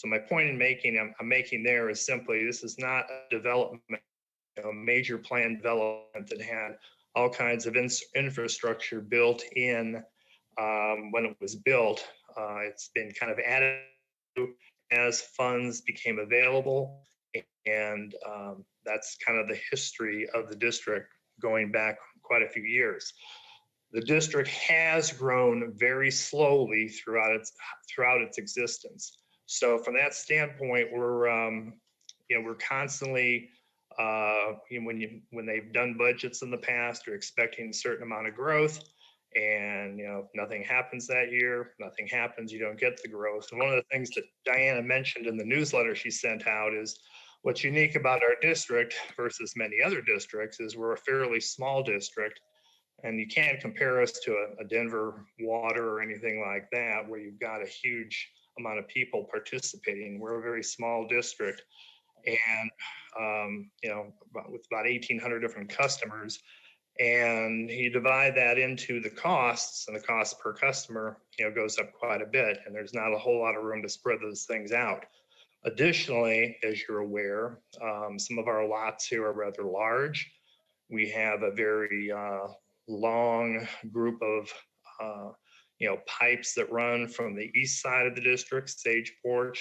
So my point in I'm making there is simply, this is not a development, major plan development that had all kinds of infrastructure built in when it was built. It's been kind of added to as funds became available, and that's kind of the history of the district going back quite a few years. The district has grown very slowly throughout its existence. So from that standpoint, we're constantly, when they've done budgets in the past, they're expecting a certain amount of growth, and if nothing happens that year, nothing happens, you don't get the growth. And one of the things that Diana mentioned in the newsletter she sent out is what's unique about our district versus many other districts is we're a fairly small district. And you can't compare us to a Denver Water or anything like that, where you've got a huge amount of people participating. We're a very small district, and with about 1,800 different customers. And you divide that into the costs, and the cost per customer, goes up quite a bit. And there's not a whole lot of room to spread those things out. Additionally, as you're aware, some of our lots here are rather large. We have a very long group of pipes that run from the east side of the district, Sageport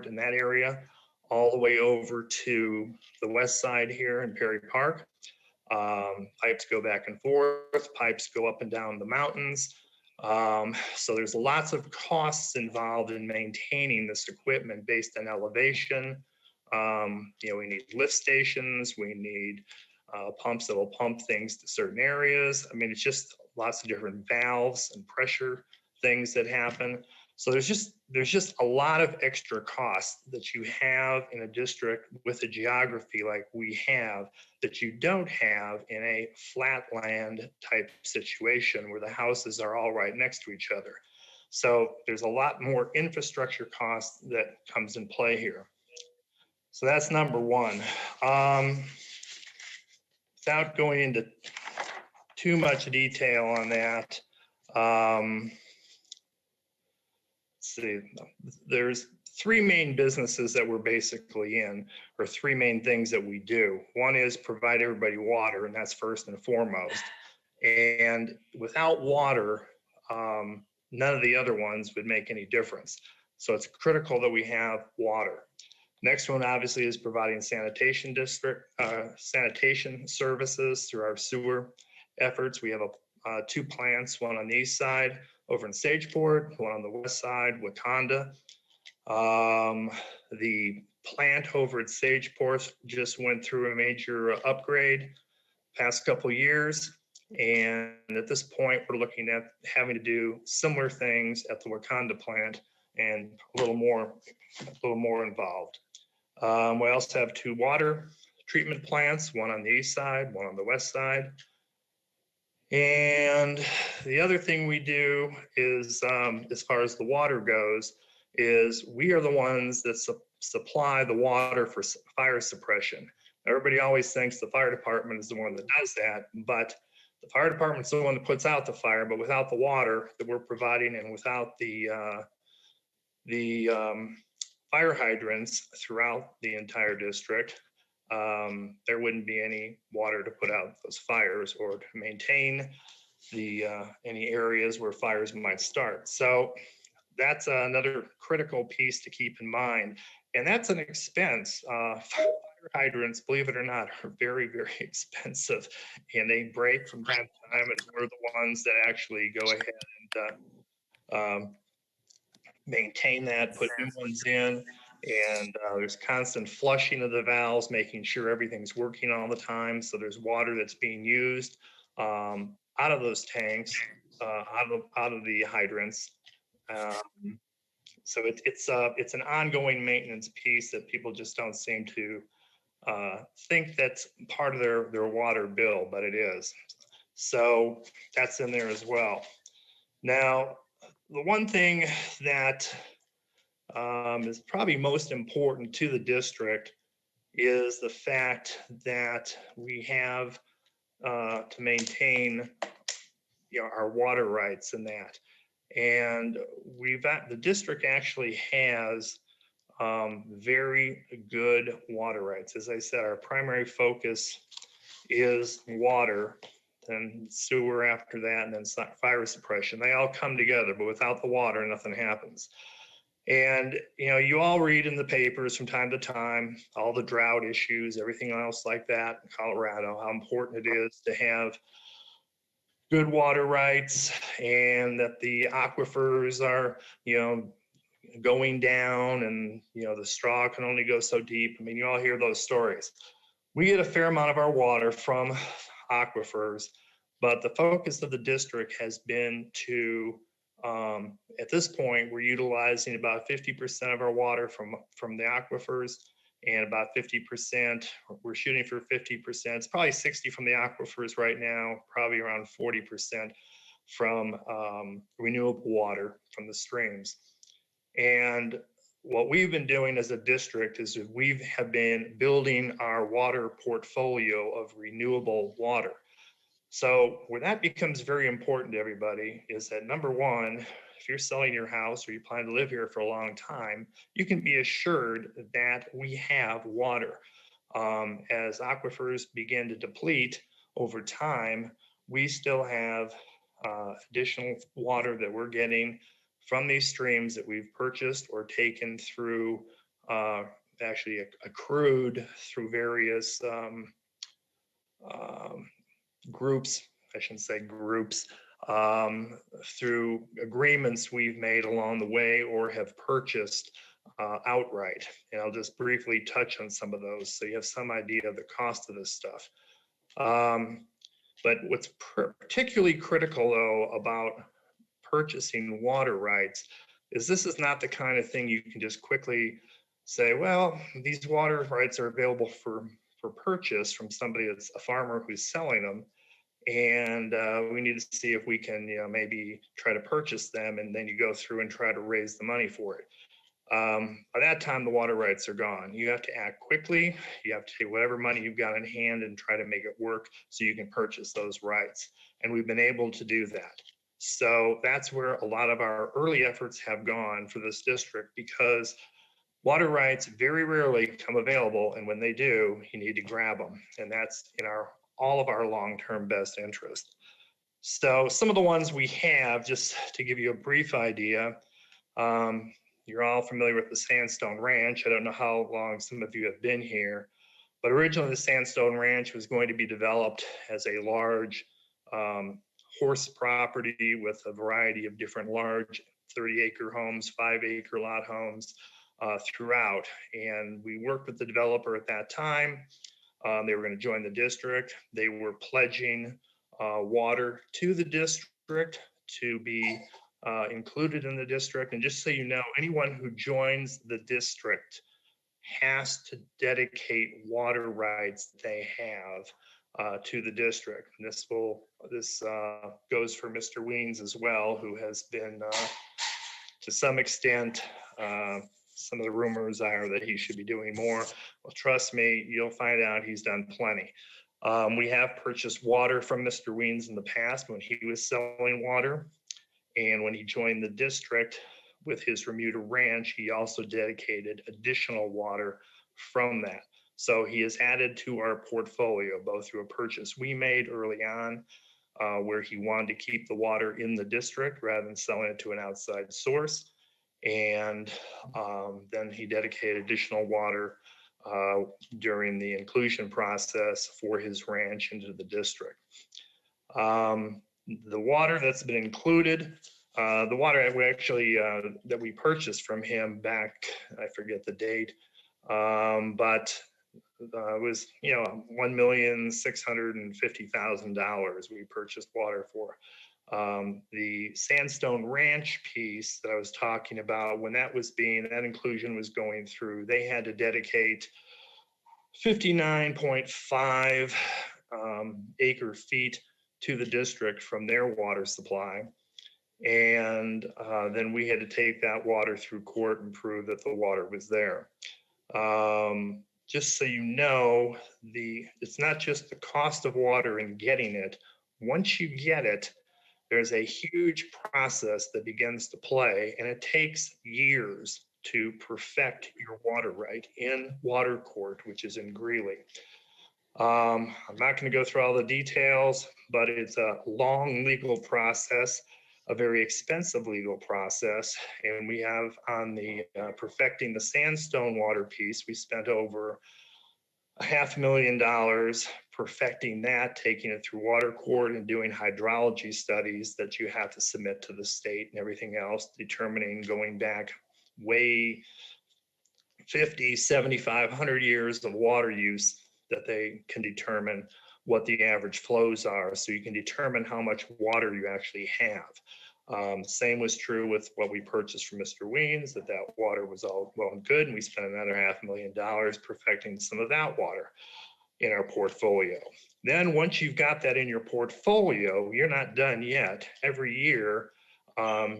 in that area, all the way over to the west side here in Perry Park. Pipes go back and forth, pipes go up and down the mountains. So there's lots of costs involved in maintaining this equipment based on elevation. We need lift stations, we need pumps that will pump things to certain areas. I mean, it's just lots of different valves and pressure things that happen. So there's just a lot of extra costs that you have in a district with a geography like we have that you don't have in a flatland type situation where the houses are all right next to each other. So there's a lot more infrastructure costs that comes in play here. So that's number one. Without going into too much detail on that, let's see, there's three main businesses that we're basically in, or three main things that we do. One is provide everybody water, and that's first and foremost. And without water, none of the other ones would make any difference. So it's critical that we have water. Next one, obviously, is providing sanitation services through our sewer efforts. We have two plants, one on the east side over in Sageport, one on the west side, Wakanda. The plant over at Sageport just went through a major upgrade past couple years. And at this point, we're looking at having to do similar things at the Wakanda plant and a little more involved. We also have two water treatment plants, one on the east side, one on the west side. And the other thing we do is, as far as the water goes, is we are the ones that supply the water for fire suppression. Everybody always thinks the fire department is the one that does that, but the fire department is the one that puts out the fire. But without the water that we're providing, and without the fire hydrants throughout the entire district, there wouldn't be any water to put out those fires or to maintain the any areas where fires might start. So that's another critical piece to keep in mind, and that's an expense. Fire hydrants, believe it or not, are very, very expensive, and they break from time to time, and we're the ones that actually go ahead and maintain that, put new ones in, and there's constant flushing of the valves, making sure everything's working all the time. So there's water that's being used out of those tanks, out of the hydrants. So it's an ongoing maintenance piece that people just don't seem to think that's part of their water bill, but it is. So that's in there as well. Now, the one thing that is probably most important to the district is the fact that we have to maintain our water rights in that. And the district actually has very good water rights. As I said, our primary focus is water, then sewer after that, and then fire suppression. They all come together, but without the water, nothing happens. And, you all read in the papers from time to time, all the drought issues, everything else like that in Colorado, how important it is to have good water rights and that the aquifers are, going down and, the straw can only go so deep. I mean, you all hear those stories. We get a fair amount of our water from aquifers, but the focus of the district has been to, at this point, we're utilizing about 50% of our water from the aquifers and about 50%, we're shooting for 50%. It's probably 60 from the aquifers right now, probably around 40% from renewable water from the streams. And what we've been doing as a district is we have been building our water portfolio of renewable water. So where that becomes very important to everybody is that, number one, if you're selling your house or you plan to live here for a long time, you can be assured that we have water. As aquifers begin to deplete over time, we still have additional water that we're getting from these streams that we've purchased or taken through, actually accrued through various groups, I shouldn't say groups, through agreements we've made along the way or have purchased outright. And I'll just briefly touch on some of those so you have some idea of the cost of this stuff. But what's particularly critical, though, about purchasing water rights is this is not the kind of thing you can just quickly say, well, these water rights are available for purchase from somebody that's a farmer who's selling them. And we need to see if we can, maybe try to purchase them. And then you go through and try to raise the money for it. By that time, the water rights are gone. You have to act quickly. You have to take whatever money you've got in hand and try to make it work so you can purchase those rights. And we've been able to do that. So that's where a lot of our early efforts have gone for this district, because water rights very rarely come available. And when they do, you need to grab them. And that's in all of our long-term best interest. So some of the ones we have, just to give you a brief idea, you're all familiar with the Sandstone Ranch. I don't know how long some of you have been here, but originally the Sandstone Ranch was going to be developed as a large horse property with a variety of different large 30-acre homes, 5-acre lot homes throughout. And we worked with the developer at that time. They were going to join the district. They were pledging water to the district to be included in the district. And just so you know, anyone who joins the district has to dedicate water rights they have to the district. And this goes for Mr. Weens as well, who has been, to some extent, some of the rumors are that he should be doing more. Well, trust me, you'll find out he's done plenty. We have purchased water from Mr. Weens in the past when he was selling water. And when he joined the district with his Remuda Ranch, he also dedicated additional water from that. So he has added to our portfolio, both through a purchase we made early on, where he wanted to keep the water in the district rather than selling it to an outside source. And then he dedicated additional water during the inclusion process for his ranch into the district. The water that's been included, the water we actually that we purchased from him back, I forget the date, but it was, $1,650,000 we purchased water for. The Sandstone Ranch piece that I was talking about, when that inclusion was going through, they had to dedicate 59.5 acre feet to the district from their water supply. And then we had to take that water through court and prove that the water was there. Just so you know, it's not just the cost of water and getting it. Once you get it, there's a huge process that begins to play, and it takes years to perfect your water right in water court, which is in Greeley. I'm not going to go through all the details, but it's a long legal process, a very expensive legal process. And we have on the perfecting the sandstone water piece, we spent over $500,000 perfecting that, taking it through water court and doing hydrology studies that you have to submit to the state and everything else, determining going back way 50, 75, 100 years of water use that they can determine what the average flows are. So you can determine how much water you actually have. Same was true with what we purchased from Mr. Weens, that water was all well and good. And we spent another $500,000 perfecting some of that water in our portfolio. Then once you've got that in your portfolio, you're not done yet. Every year,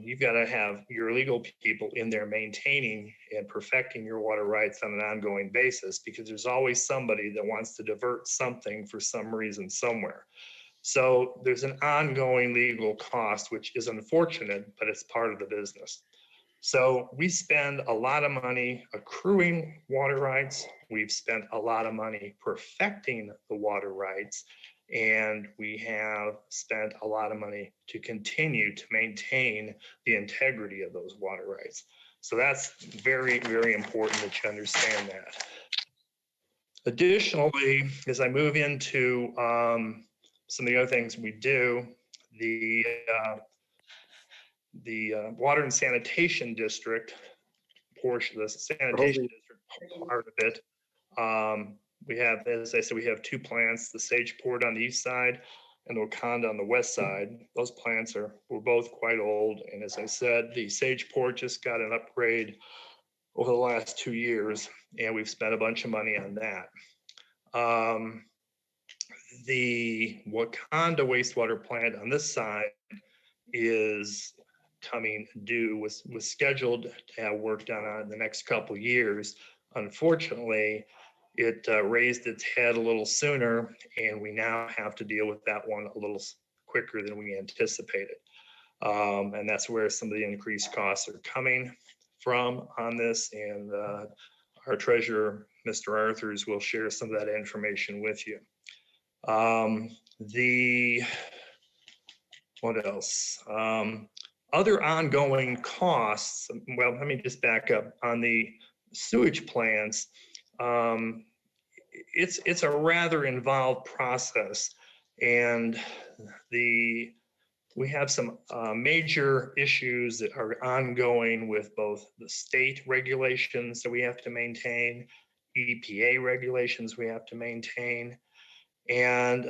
you've got to have your legal people in there maintaining and perfecting your water rights on an ongoing basis, because there's always somebody that wants to divert something for some reason somewhere. So there's an ongoing legal cost, which is unfortunate, but it's part of the business. So we spend a lot of money accruing water rights. We've spent a lot of money perfecting the water rights, and we have spent a lot of money to continue to maintain the integrity of those water rights. So that's very, very important that you understand that. Additionally, as I move into some of the other things we do, the water and sanitation district portion, the sanitation district part of it, we have, as I said, we have two plants, the Sageport on the east side and the Wakanda on the west side. Those plants were both quite old. And as I said, the Sageport just got an upgrade over the last 2 years, and we've spent a bunch of money on that. The Wakanda wastewater plant on this side is coming due, was scheduled to have work done on in the next couple of years. Unfortunately, it raised its head a little sooner, and we now have to deal with that one a little quicker than we anticipated. And that's where some of the increased costs are coming from on this. And our treasurer, Mr. Arthurs, will share some of that information with you. What else? Other ongoing costs, well, let me just back up. On the sewage plants, it's a rather involved process, and we have some major issues that are ongoing with both the state regulations that we have to maintain, EPA regulations we have to maintain, and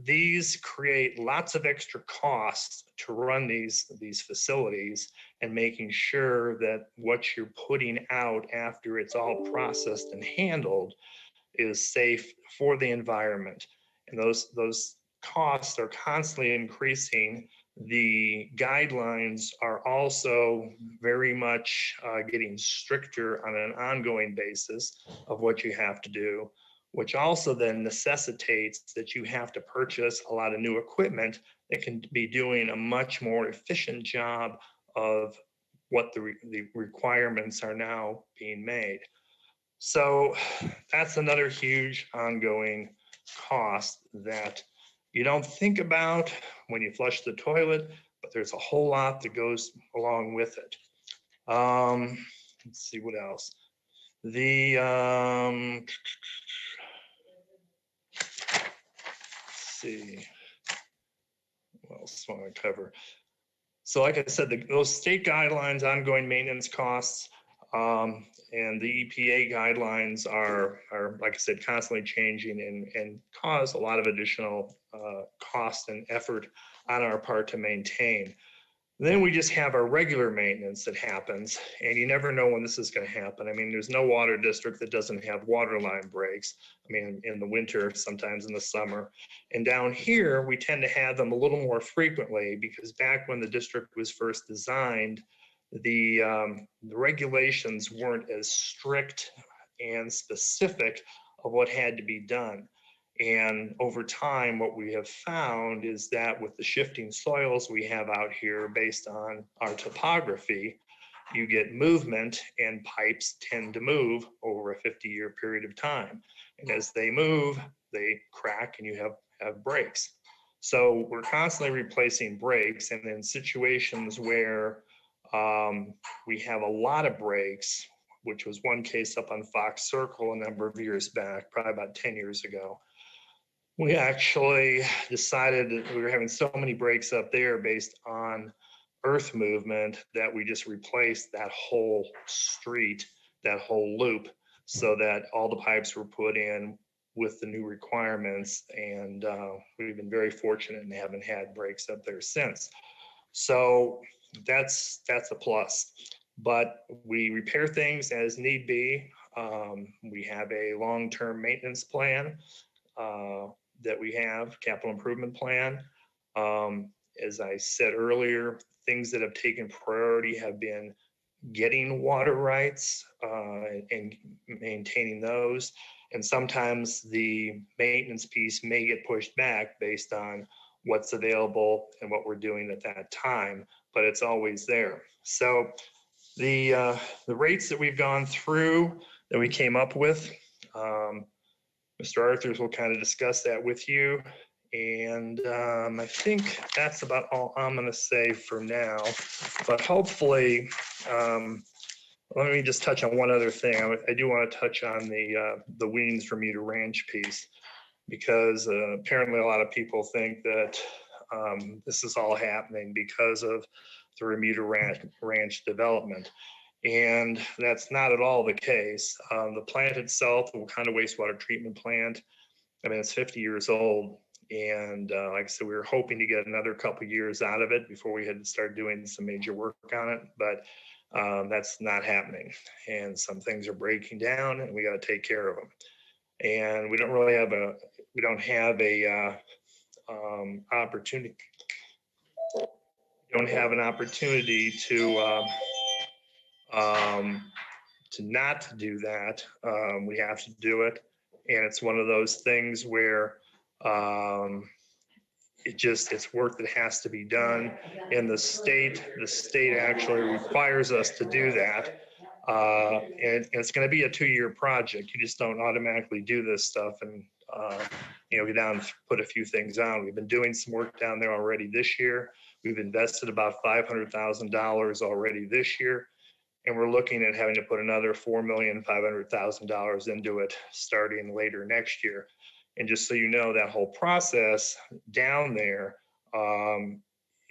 these create lots of extra costs to run these facilities, and making sure that what you're putting out after it's all processed and handled is safe for the environment. And those costs are constantly increasing. The guidelines are also very much getting stricter on an ongoing basis of what you have to do, which also then necessitates that you have to purchase a lot of new equipment that can be doing a much more efficient job of what the requirements are now being made. So that's another huge ongoing cost that you don't think about when you flush the toilet, but there's a whole lot that goes along with it. Let's see what else. Let's see, what else do I want to cover? So like I said, those state guidelines, ongoing maintenance costs, and the EPA guidelines are, like I said, constantly changing and cause a lot of additional cost and effort on our part to maintain. Then we just have our regular maintenance that happens, and you never know when this is going to happen. I mean, there's no water district that doesn't have water line breaks. I mean, in the winter, sometimes in the summer. And down here, we tend to have them a little more frequently, because back when the district was first designed, the regulations weren't as strict and specific of what had to be done. And over time, what we have found is that with the shifting soils we have out here based on our topography, you get movement and pipes tend to move over a 50-year period of time. And as they move, they crack and you have breaks. So we're constantly replacing breaks, and in situations where we have a lot of breaks, which was one case up on Fox Circle a number of years back, probably about 10 years ago, we actually decided that we were having so many breaks up there based on earth movement that we just replaced that whole street, that whole loop, so that all the pipes were put in with the new requirements. And we've been very fortunate and haven't had breaks up there since. So that's a plus. But we repair things as need be. We have a long-term maintenance plan that we have, capital improvement plan. As I said earlier, things that have taken priority have been getting water rights and maintaining those. And sometimes the maintenance piece may get pushed back based on what's available and what we're doing at that time, but it's always there. So the rates that we've gone through that we came up with, Mr. Arthurs will kind of discuss that with you. And I think that's about all I'm going to say for now. But hopefully, let me just touch on one other thing. I do want to touch on the Weems Bermuda Ranch piece, because apparently a lot of people think that this is all happening because of the Bermuda Ranch development. And that's not at all the case. The plant itself, the Wakanda wastewater treatment plant, I mean, it's 50 years old. And like I said, we were hoping to get another couple of years out of it before we had to start doing some major work on it. But that's not happening. And some things are breaking down and we got to take care of them. And we don't really have opportunity. We don't have an opportunity to not do that. We have to do it. And it's one of those things where it's work that has to be done. And the state actually requires us to do that. And it's going to be a 2-year project. You just don't automatically do this stuff and get down and put a few things on. We've been doing some work down there already this year. We've invested about $500,000 already this year. And we're looking at having to put another $4,500,000 into it starting later next year. And just so you know, that whole process down there,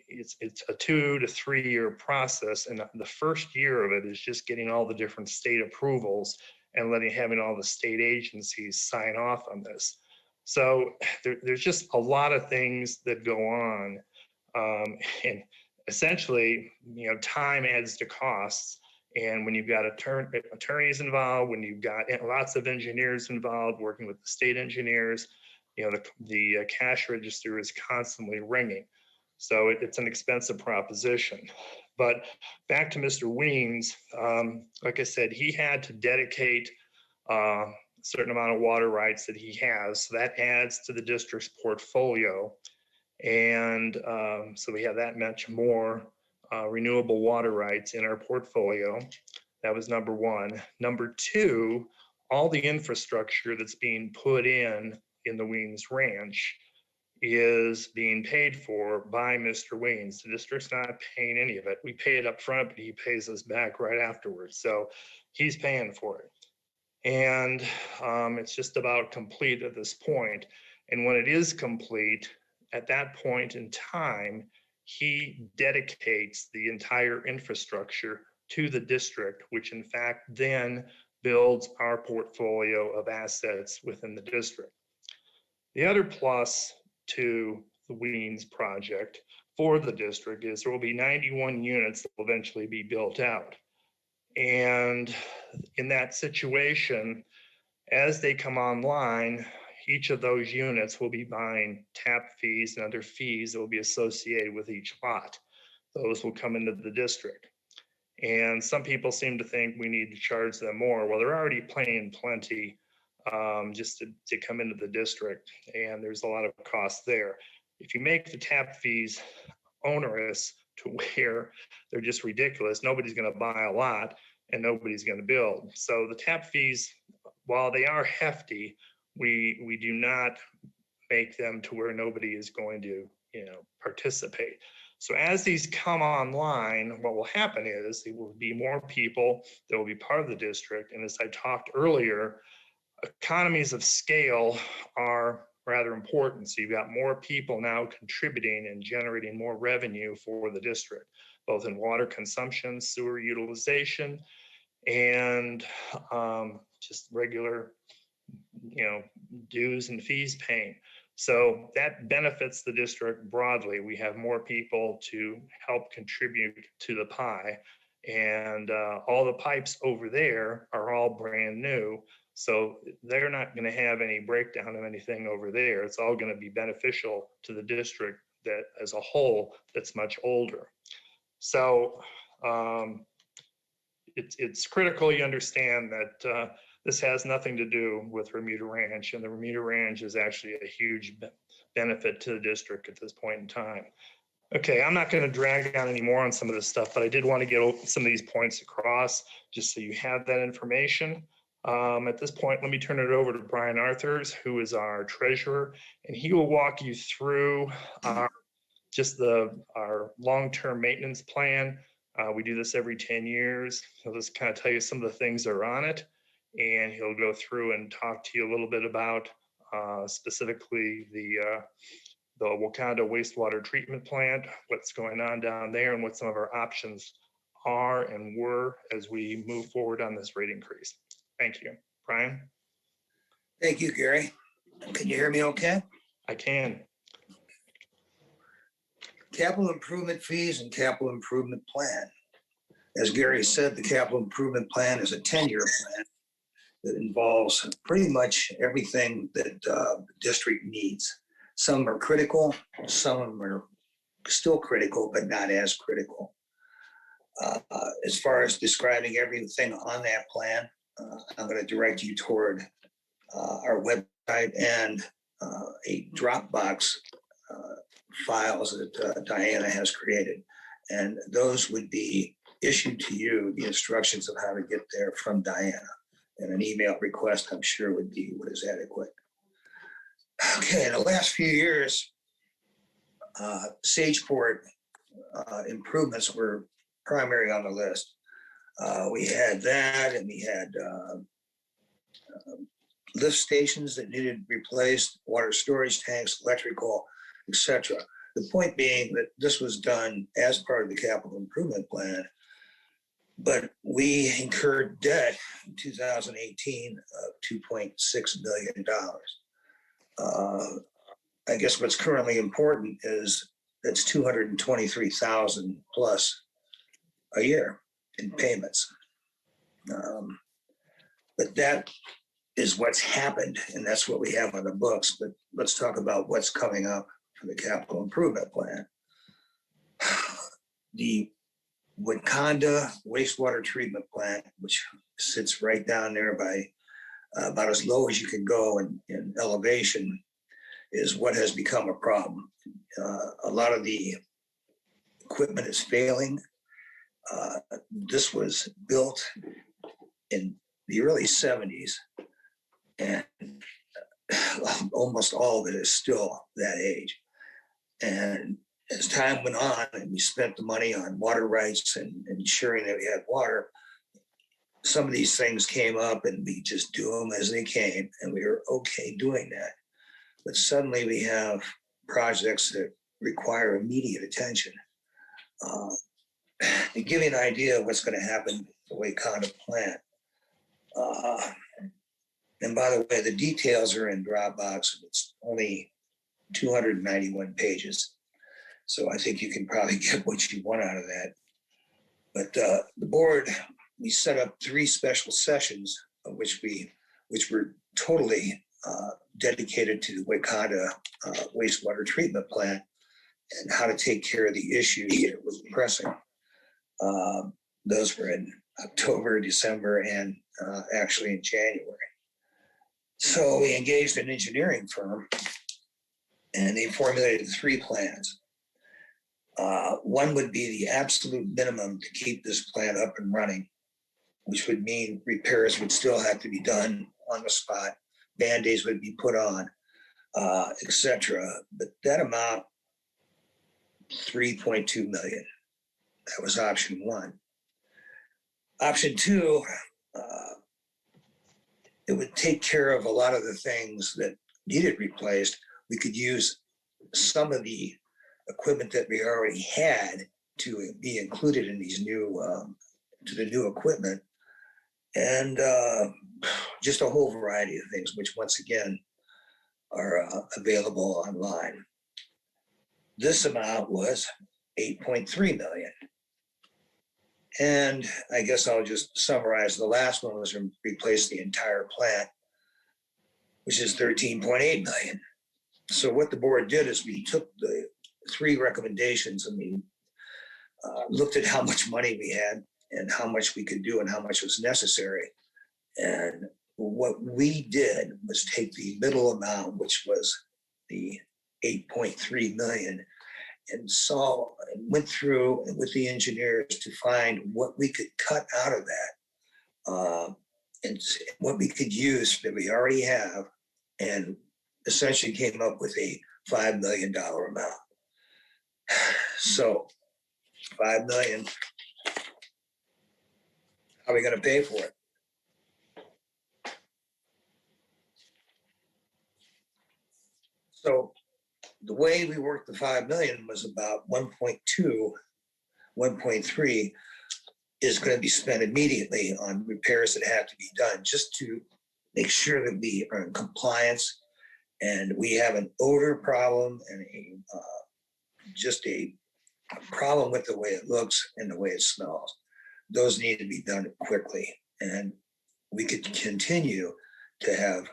it's a 2 to 3 year process. And the first year of it is just getting all the different state approvals and having all the state agencies sign off on this. So there's just a lot of things that go on. And essentially, time adds to costs. And when you've got attorneys involved, when you've got lots of engineers involved working with the state engineers, the cash register is constantly ringing. So it's an expensive proposition. But back to Mr. Weems, like I said, he had to dedicate a certain amount of water rights that he has. So that adds to the district's portfolio. And so we have that much more renewable water rights in our portfolio. That was number one. Number two, all the infrastructure that's being put in the Weems Ranch is being paid for by Mr. Weems. The district's not paying any of it. We pay it up front, but he pays us back right afterwards. So he's paying for it. And it's just about complete at this point. And when it is complete, at that point in time, he dedicates the entire infrastructure to the district, which in fact then builds our portfolio of assets within the district. The other plus to the Weems project for the district is there will be 91 units that will eventually be built out. And in that situation, as they come online, each of those units will be buying tap fees and other fees that will be associated with each lot. Those will come into the district. And some people seem to think we need to charge them more. Well, they're already paying plenty just to come into the district, and there's a lot of costs there. If you make the tap fees onerous to where they're just ridiculous, nobody's going to buy a lot and nobody's going to build. So the tap fees, while they are hefty, we do not make them to where nobody is going to, participate. So as these come online, what will happen is there will be more people that will be part of the district. And as I talked earlier, economies of scale are rather important. So you've got more people now contributing and generating more revenue for the district, both in water consumption, sewer utilization, and just regular, dues and fees paying. So that benefits the district broadly. We have more people to help contribute to the pie. And all the pipes over there are all brand new. So they're not going to have any breakdown of anything over there. It's all going to be beneficial to the district that as a whole that's much older. So it's critical you understand that this has nothing to do with Remuda Ranch, and the Remuda Ranch is actually a huge benefit to the district at this point in time. Okay, I'm not going to drag on anymore on some of this stuff, but I did want to get some of these points across just so you have that information. At this point, let me turn it over to Brian Arthurs, who is our treasurer, and he will walk you through our long-term maintenance plan. We do this every 10 years. He'll just kind of tell you some of the things that are on it, and he'll go through and talk to you a little bit about specifically the Wakanda wastewater treatment plant, what's going on down there, and what some of our options are and were as we move forward on this rate increase. Thank you. Brian? Thank you, Gary. Can you hear me okay? I can. Capital improvement fees and capital improvement plan. As Gary said, the capital improvement plan is a 10-year plan that involves pretty much everything that the district needs. Some are critical, some of them are still critical, but not as critical. As far as describing everything on that plan, I'm going to direct you toward our website and a Dropbox files that Diana has created. And those would be issued to you, the instructions of how to get there from Diana. And an email request, I'm sure, would be what is adequate. Okay, in the last few years, Sageport improvements were primary on the list. We had that, and we had lift stations that needed replaced, water storage tanks, electrical, etc. The point being that this was done as part of the capital improvement plan, but we incurred debt in 2018 of $2.6 billion. I guess what's currently important is that's 223,000 plus a year in payments. But that is what's happened, and that's what we have on the books. But let's talk about what's coming up for the capital improvement plan. The Wakanda wastewater treatment plant, which sits right down there by about as low as you can go in elevation, is what has become a problem. A lot of the equipment is failing. This was built in the early 70s, and almost all of it is still that age. And as time went on and we spent the money on water rights and ensuring that we had water, some of these things came up and we just do them as they came, and we were okay doing that. But suddenly we have projects that require immediate attention. To give you an idea of what's going to happen with the Wakanda plant, and by the way, the details are in Dropbox. It's only 291 pages. So I think you can probably get what you want out of that. But the board, we set up 3 special sessions, which were totally dedicated to the Wakanda wastewater treatment plant and how to take care of the issues that were pressing. Those were in October, December, and actually in January. So we engaged an engineering firm and they formulated 3 plans. One would be the absolute minimum to keep this plant up and running, which would mean repairs would still have to be done on the spot, Band-Aids would be put on, etc. But that amount, 3.2 million. That was option 1. Option 2, it would take care of a lot of the things that needed replaced. We could use some of the equipment that we already had to be included in these new, to the new equipment, and just a whole variety of things, which once again are available online. This amount was 8.3 million. And I guess I'll just summarize. The last one was to replace the entire plant, which is 13.8 million. So what the board did is we took the 3 recommendations and we looked at how much money we had and how much we could do and how much was necessary. And what we did was take the middle amount, which was the 8.3 million, and went through with the engineers to find what we could cut out of that and what we could use that we already have, and essentially came up with a $5 million amount. So 5 million, how are we going to pay for it? So the way we worked the 5 million was about 1.2, 1.3 is going to be spent immediately on repairs that have to be done just to make sure that we are in compliance and we have an odor problem and just a problem with the way it looks and the way it smells. Those need to be done quickly. And we could continue to have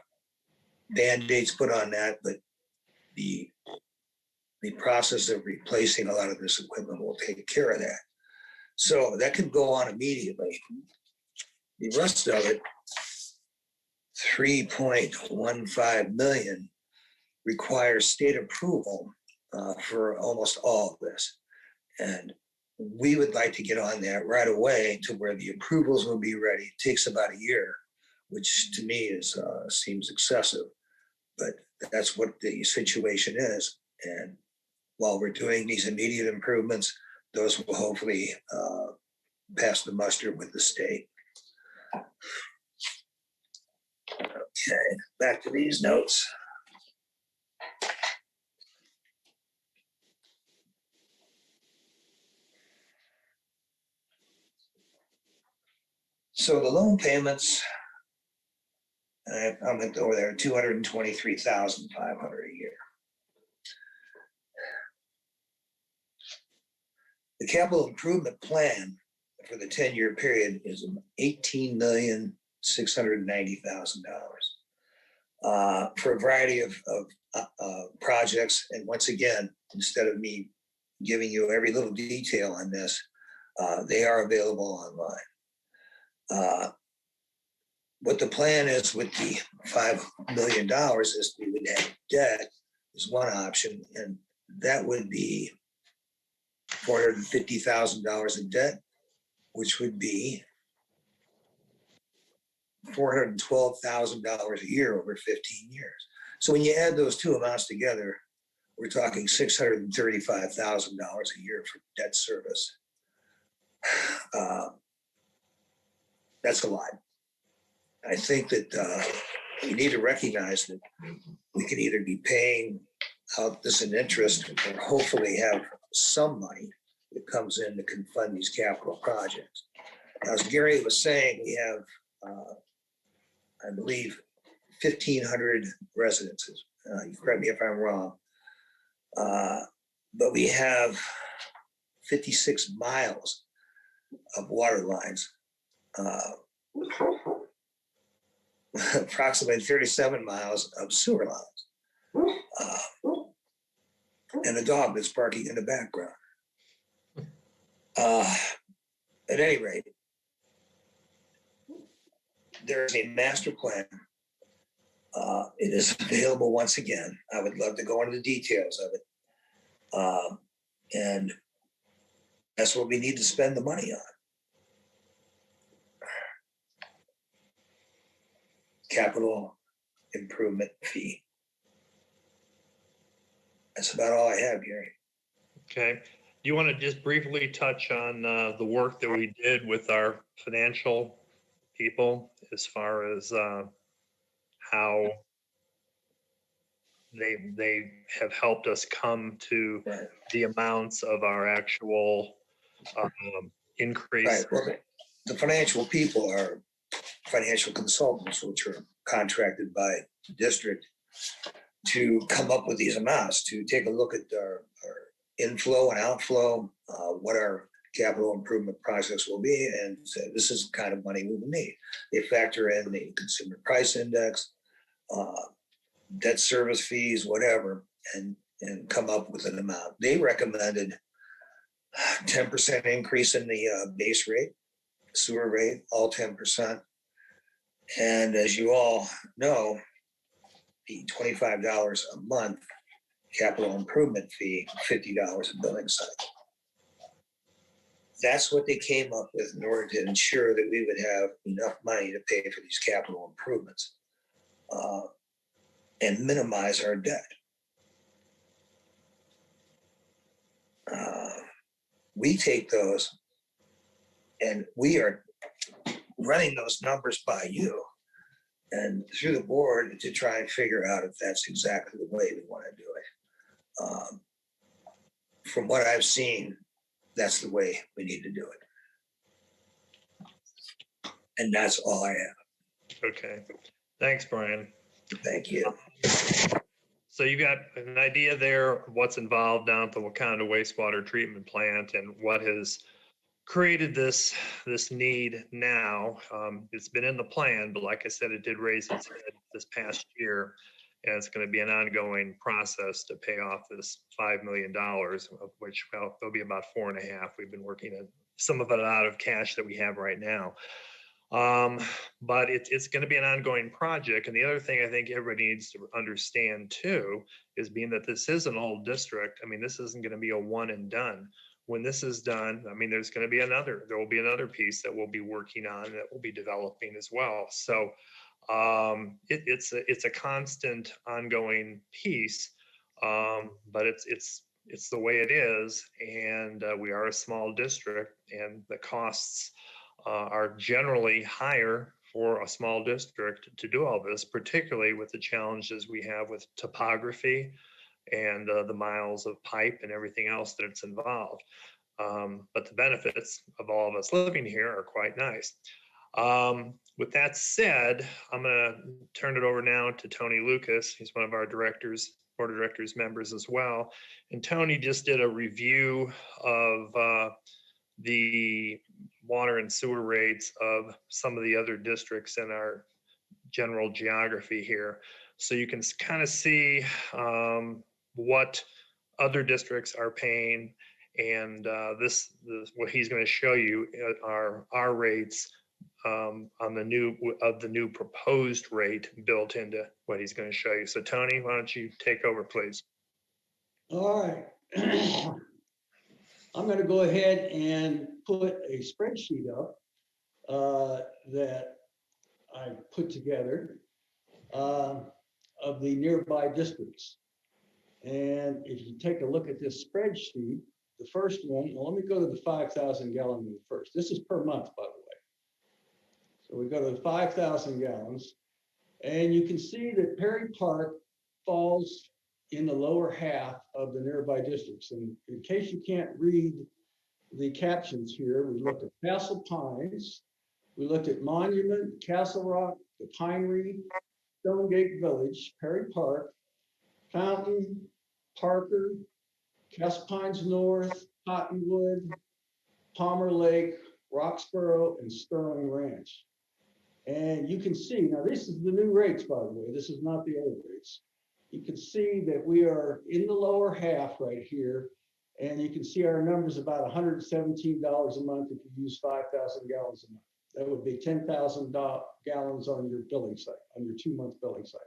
Band-Aids put on that, but the process of replacing a lot of this equipment will take care of that. So that could go on immediately. The rest of it, 3.15 million, requires state approval for almost all of this. And we would like to get on that right away to where the approvals will be ready. It takes about a year, which to me seems excessive, but that's what the situation is. And while we're doing these immediate improvements, those will hopefully pass the muster with the state. Okay, back to these notes. So the loan payments, I'm over there, 223,500 a year. The capital improvement plan for the 10-year period is $18,690,000 for a variety of projects. And once again, instead of me giving you every little detail on this, they are available online. What the plan is with the $5 million is we would have debt is one option, and that would be $450,000 in debt, which would be $412,000 a year over 15 years. So when you add those two amounts together, we're talking $635,000 a year for debt service. That's a lot. I think that we need to recognize that we can either be paying out this in interest or hopefully have some money that comes in that can fund these capital projects. Now, as Gary was saying, we have, I believe, 1,500 residences. You correct me if I'm wrong. But we have 56 miles of water lines. Approximately 37 miles of sewer lines, and a dog that's barking in the background. At any rate, there's a master plan It is available once again. I would love to go into the details of it. And that's what we need to spend the money on. Capital improvement fee. That's about all I have, Gary. Okay. Do you want to just briefly touch on the work that we did with our financial people as far as how they have helped us come to Right. the amounts of our actual increase? Right. Well, the financial people are financial consultants, which are contracted by the district to come up with these amounts, to take a look at our inflow and outflow, what our capital improvement projects will be, and say, this is the kind of money we will need. They factor in the consumer price index, debt service fees, whatever, and come up with an amount. They recommended 10% increase in the base rate, sewer rate, all 10%. And as you all know, the $25 a month capital improvement fee, $50 a billing cycle. That's what they came up with in order to ensure that we would have enough money to pay for these capital improvements and minimize our debt. We take those and we are running those numbers by you and through the board to try and figure out if that's exactly the way we want to do it. From what I've seen, that's the way we need to do it. And that's all I have. Okay. Thanks, Brian. Thank you. So you got an idea there of what's involved down at the Wakanda wastewater treatment plant and what has created this need now. It's been in the plan, but like I said, it did raise its head this past year. And it's going to be an ongoing process to pay off this $5 million, of which, well, there'll be about 4.5. We've been working on some of it out of cash that we have right now. But it's going to be an ongoing project. And the other thing I think everybody needs to understand too is being that this is an old district. I mean, this isn't going to be a one and done. When this is done, I mean, there will be another piece that we'll be working on that we'll be developing as well. So it's a constant ongoing piece, but it's the way it is. And we are a small district and the costs are generally higher for a small district to do all this, particularly with the challenges we have with topography and the miles of pipe and everything else that's involved. But the benefits of all of us living here are quite nice. With that said, I'm going to turn it over now to Tony Lucas. He's one of our board of directors members as well. And Tony just did a review of the water and sewer rates of some of the other districts in our general geography here. So you can kind of see what other districts are paying. And this what he's going to show you are our rates on the new proposed rate built into what he's going to show you. So Tony, why don't you take over, please? All right. I'm going to go ahead and put a spreadsheet up that I put together of the nearby districts. And if you take a look at this spreadsheet, the first one, well, let me go to the 5,000 gallon one first. This is per month, by the way. So we go to the 5,000 gallons, and you can see that Perry Park falls in the lower half of the nearby districts. And in case you can't read the captions here, we looked at Castle Pines, we looked at Monument, Castle Rock, the Pinery, Stonegate Village, Perry Park, Fountain, Parker, Castle Pines North, Cottonwood, Palmer Lake, Roxborough, and Sterling Ranch. And you can see, now this is the new rates, by the way, this is not the old rates. You can see that we are in the lower half right here. And you can see our numbers about $117 a month if you use 5,000 gallons a month. That would be 10,000 gallons on your billing site, on your 2-month billing site.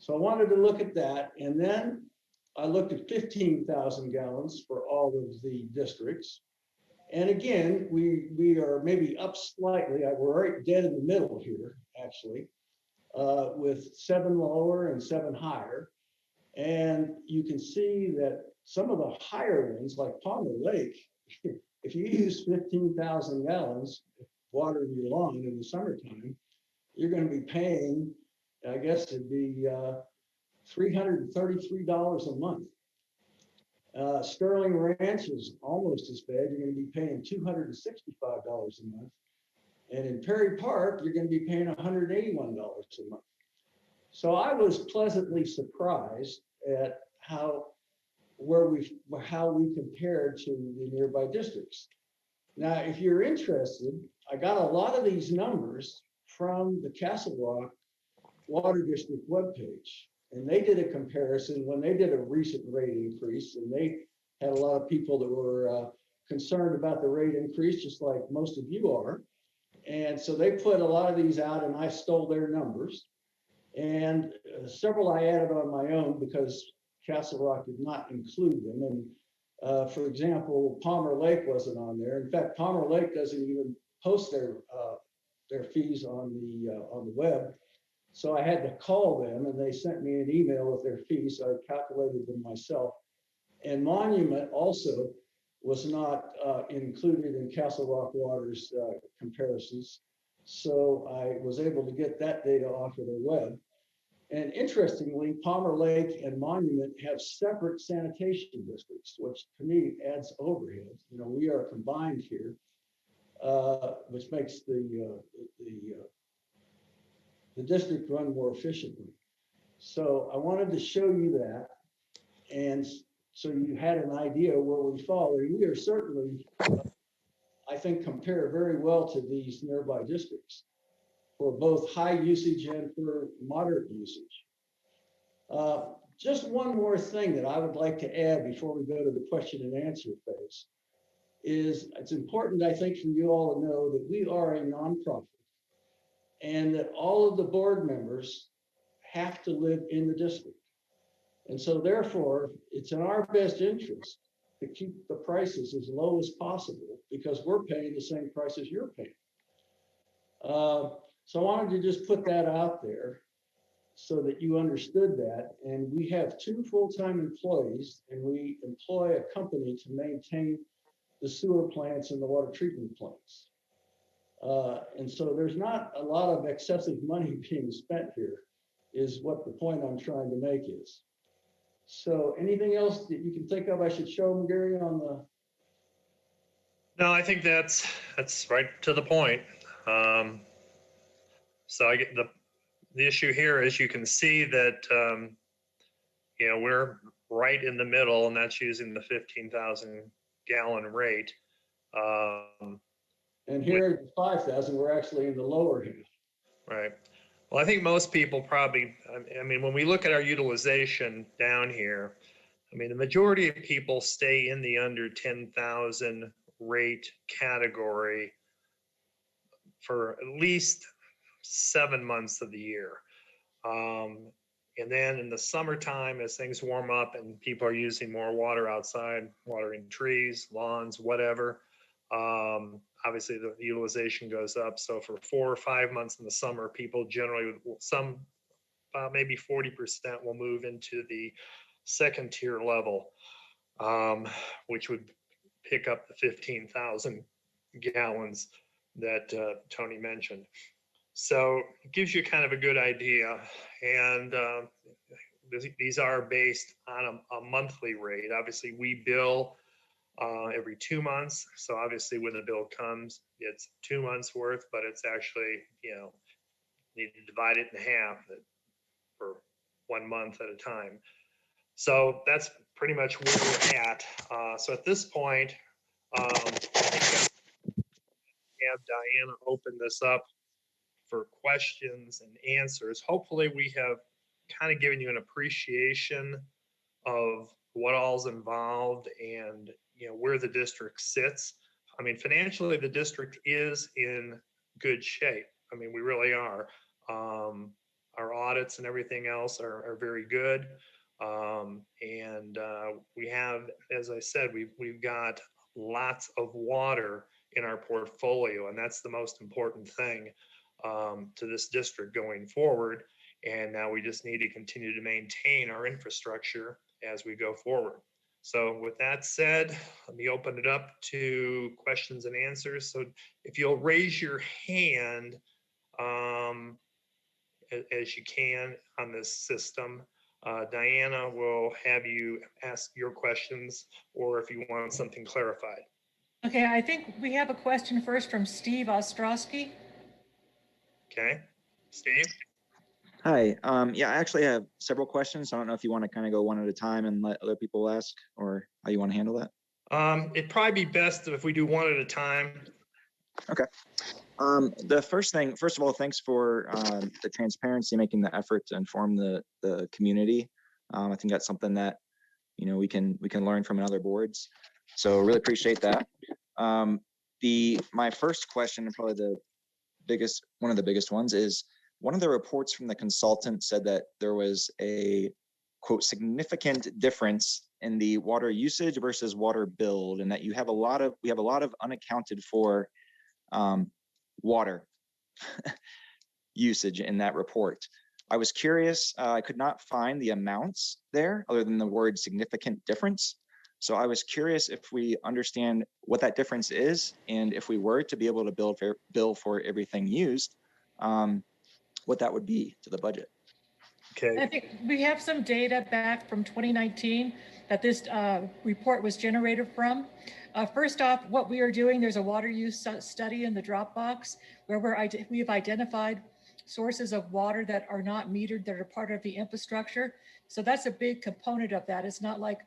So I wanted to look at that, and then I looked at 15,000 gallons for all of the districts. And again, we are maybe up slightly. We're right dead in the middle here, actually, with 7 lower and 7 higher. And you can see that some of the higher ones, like Palmer Lake, if you use 15,000 gallons watering your lawn in the summertime, you're going to be paying, I guess it'd be $333 a month. Sterling Ranch is almost as bad. You're going to be paying $265 a month. And in Perry Park, you're going to be paying $181 a month. So I was pleasantly surprised at how we compared to the nearby districts. Now, if you're interested, I got a lot of these numbers from the Castle Rock Water District webpage. And they did a comparison when they did a recent rate increase, and they had a lot of people that were concerned about the rate increase, just like most of you are. And so they put a lot of these out, and I stole their numbers. And several I added on my own because Castle Rock did not include them. And for example, Palmer Lake wasn't on there. In fact, Palmer Lake doesn't even post their fees on the web. So I had to call them, and they sent me an email with their fees. So I calculated them myself. And Monument also was not included in Castle Rock Water's comparisons. So I was able to get that data off of their web. And interestingly, Palmer Lake and Monument have separate sanitation districts, which to me adds overhead. You know, we are combined here, which makes the district run more efficiently. So I wanted to show you that. And so you had an idea where we fall. And we are certainly, I think, compare very well to these nearby districts for both high usage and for moderate usage. Just one more thing that I would like to add before we go to the question and answer phase is it's important, I think, for you all to know that we are a nonprofit and that all of the board members have to live in the district. And so therefore, it's in our best interest to keep the prices as low as possible because we're paying the same price as you're paying. So I wanted to just put that out there so that you understood that. And we have 2 full-time employees, and we employ a company to maintain the sewer plants and the water treatment plants. And so there's not a lot of excessive money being spent here, is what the point I'm trying to make is. So anything else that you can think of I should show them, Gary, on the? No, I think that's right to the point. So I get the issue here is you can see that, you know, we're right in the middle, and that's using the 15,000 gallon rate. And here at 5,000, we're actually in the lower half. Right. Well, I think most people probably, I mean, when we look at our utilization down here, I mean, the majority of people stay in the under 10,000 rate category for at least 7 months of the year. And then in the summertime, as things warm up and people are using more water outside, watering trees, lawns, whatever, obviously the utilization goes up. So for 4 or 5 months in the summer, people generally, maybe 40% will move into the second tier level, which would pick up the 15,000 gallons that Tony mentioned. So it gives you kind of a good idea. And these are based on a monthly rate. Obviously, we bill every 2 months. So obviously when the bill comes, it's 2 months worth, but it's actually, you know, need to divide it in half for 1 month at a time. So that's pretty much where we're at. So at this point, have Diana open this up for questions and answers. Hopefully we have kind of given you an appreciation of what all's involved and, you know, where the district sits. I mean, financially, the district is in good shape. I mean, we really are. our audits and everything else are very good. We have, as I said, we've got lots of water in our portfolio, and that's the most important thing to this district going forward. And now we just need to continue to maintain our infrastructure as we go forward. So with that said, let me open it up to questions and answers. So if you'll raise your hand as you can on this system, Diana will have you ask your questions, or if you want something clarified. Okay, I think we have a question first from Steve Ostrowski. Okay, Steve? Hi. Yeah, I actually have several questions. I don't know if you want to kind of go one at a time and let other people ask, or how you want to handle that. It'd probably be best if we do one at a time. Okay. The first thing, first of all, thanks for the transparency, making the effort to inform the community. I think that's something that we can learn from in other boards. So really appreciate that. My first question, and probably one of the biggest ones, is one of the reports from the consultant said that there was a quote significant difference in the water usage versus water build, and that we have a lot of unaccounted for water usage in that report. I was curious, I could not find the amounts there other than the word significant difference. So I was curious if we understand what that difference is, and if we were to be able to bill for everything used, what that would be to the budget. Okay. I think we have some data back from 2019 that this report was generated from. First off, what we are doing, there's a water use study in the Dropbox where we have identified sources of water that are not metered, that are part of the infrastructure. So that's a big component of that. It's not like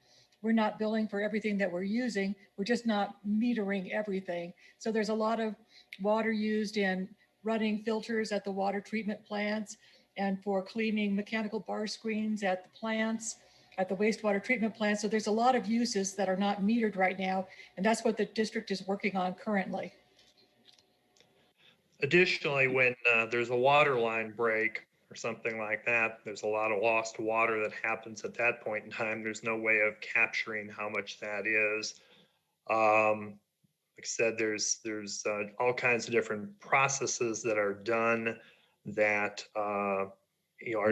we're not billing for everything that we're using. We're just not metering everything. So there's a lot of water used in running filters at the water treatment plants, and for cleaning mechanical bar screens at the plants, at the wastewater treatment plant. So there's a lot of uses that are not metered right now, and that's what the district is working on currently. Additionally, when there's a water line break or something like that, there's a lot of lost water that happens at that point in time. There's no way of capturing how much that is. Like I said, there's all kinds of different processes that are done that are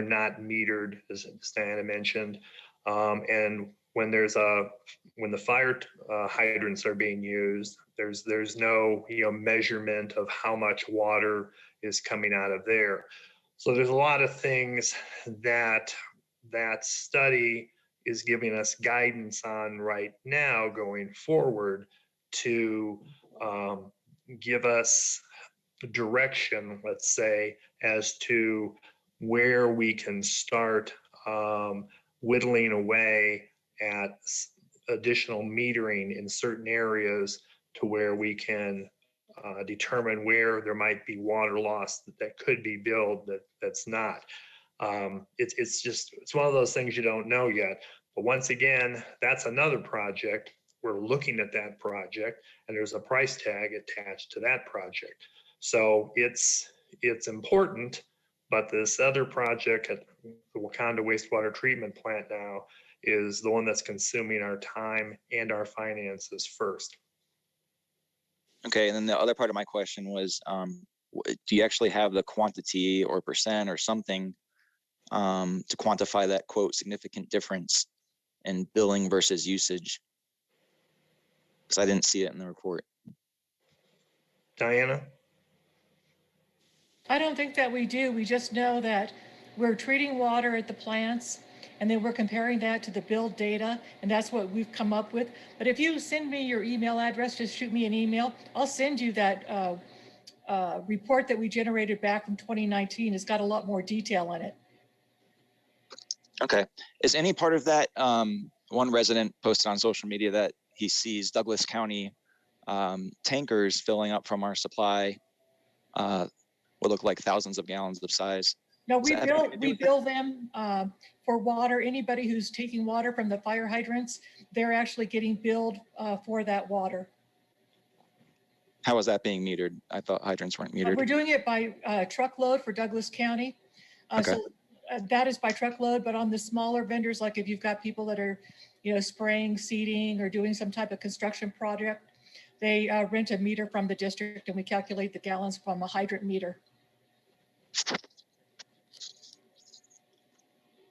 not metered, as Diana mentioned. And when the fire hydrants are being used, there's no measurement of how much water is coming out of there. So there's a lot of things that study is giving us guidance on right now going forward to give us direction, let's say, as to where we can start whittling away at additional metering in certain areas to where we can determine where there might be water loss that could be billed that's not. It's one of those things you don't know yet. But once again, that's another project. We're looking at that project, and there's a price tag attached to that project. So it's important, but this other project at the Wakanda Wastewater Treatment Plant now is the one that's consuming our time and our finances first. Okay, and then the other part of my question was, do you actually have the quantity or percent or something to quantify that quote significant difference in billing versus usage? Because I didn't see it in the report. Diana? I don't think that we do. We just know that we're treating water at the plants, and then we're comparing that to the billed data, and that's what we've come up with. But if you send me your email address, just shoot me an email. I'll send you that report that we generated back from 2019. It's got a lot more detail in it. Okay. Is any part of that, one resident posted on social media that he sees Douglas County tankers filling up from our supply, what look like thousands of gallons of size? No, we bill them for water. Anybody who's taking water from the fire hydrants, they're actually getting billed for that water. How is that being metered? I thought hydrants weren't metered. We're doing it by truckload for Douglas County. Okay. So that is by truckload, but on the smaller vendors, like if you've got people that are, spraying, seeding, or doing some type of construction project, they rent a meter from the district, and we calculate the gallons from a hydrant meter.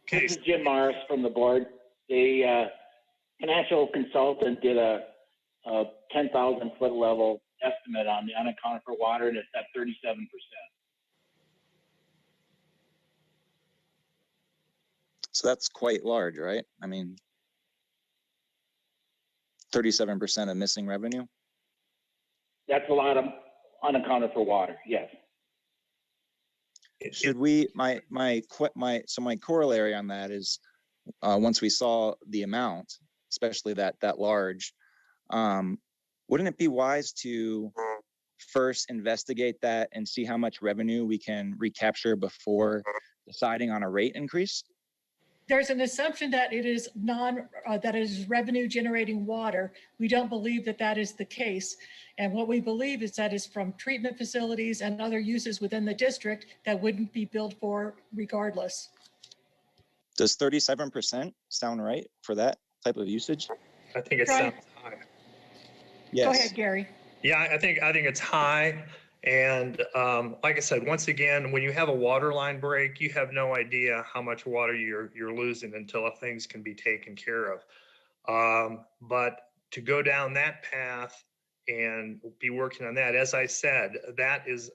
Okay, This is Jim Morris from the board. The financial consultant did a 10,000 foot level estimate on the unaccounted for water, and it's at 37%. So that's quite large, right? I mean, 37% of missing revenue. That's a lot of unaccounted for water, yes. Should we, my corollary on that is, once we saw the amount, especially that large, wouldn't it be wise to first investigate that and see how much revenue we can recapture before deciding on a rate increase? There's an assumption that it is that it is revenue generating water. We don't believe that that is the case. And what we believe is that it's from treatment facilities and other uses within the district that wouldn't be billed for regardless. Does 37% sound right for that type of usage? I think it Try- sounds high. Yes. Go ahead, Gary. Yeah, I think it's high. And like I said, once again, when you have a water line break, you have no idea how much water you're losing until things can be taken care of. But to go down that path and be working on that, as I said, that's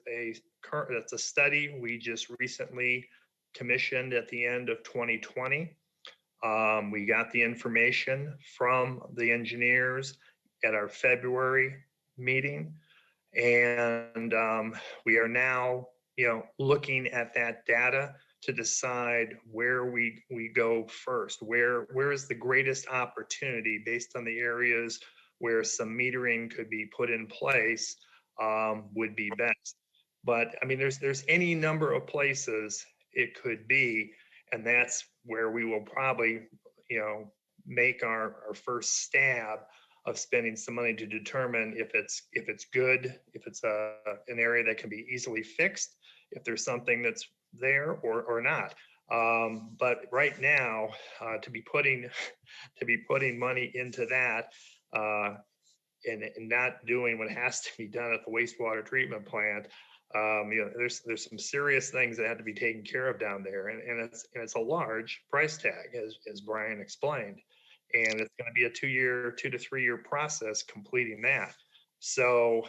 a study we just recently commissioned at the end of 2020. We got the information from the engineers at our February meeting. And we are now, looking at that data to decide where we go first. Where is the greatest opportunity based on the areas where some metering could be put in place would be best. But I mean, there's any number of places it could be, and that's where we will probably, make our first stab of spending some money to determine if it's good, if it's an area that can be easily fixed, if there's something that's there or not. But right now, to be putting money into that and not doing what has to be done at the wastewater treatment plant, there's some serious things that have to be taken care of down there, and it's a large price tag, as Brian explained. And it's going to be a 2 to 3 year process completing that. So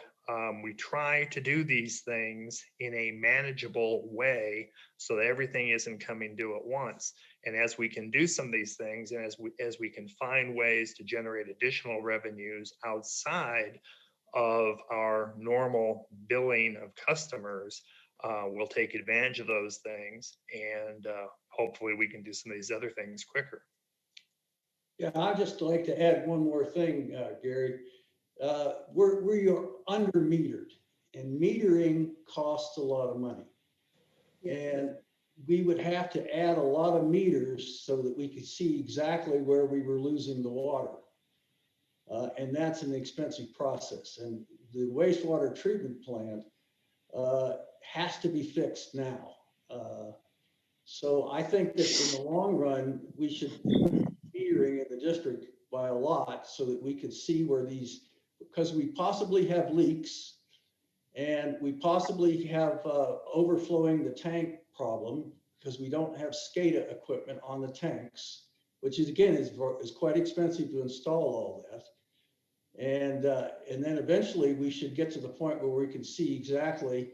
we try to do these things in a manageable way so that everything isn't coming due at once. And as we can do some of these things, and as we can find ways to generate additional revenues outside of our normal billing of customers, we'll take advantage of those things, and hopefully we can do some of these other things quicker. Yeah, I'd just like to add one more thing, Gary. We're under metered, and metering costs a lot of money. And we would have to add a lot of meters so that we could see exactly where we were losing the water. And that's an expensive process. And the wastewater treatment plant has to be fixed now. So I think that in the long run, we should metering in the district by a lot so that we could see where these, because we possibly have leaks and we possibly have overflowing the tank problem because we don't have SCADA equipment on the tanks, which is again is quite expensive to install all that. And then eventually we should get to the point where we can see exactly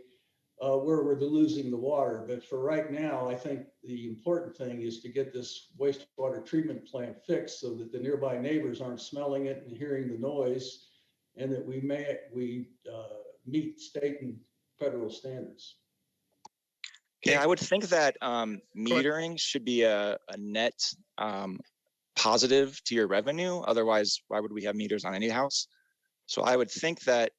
where we're losing the water. But for right now, I think the important thing is to get this wastewater treatment plant fixed so that the nearby neighbors aren't smelling it and hearing the noise, and that we meet state and federal standards. Yeah, I would think that metering should be a net positive to your revenue. Otherwise, why would we have meters on any house? So I would think that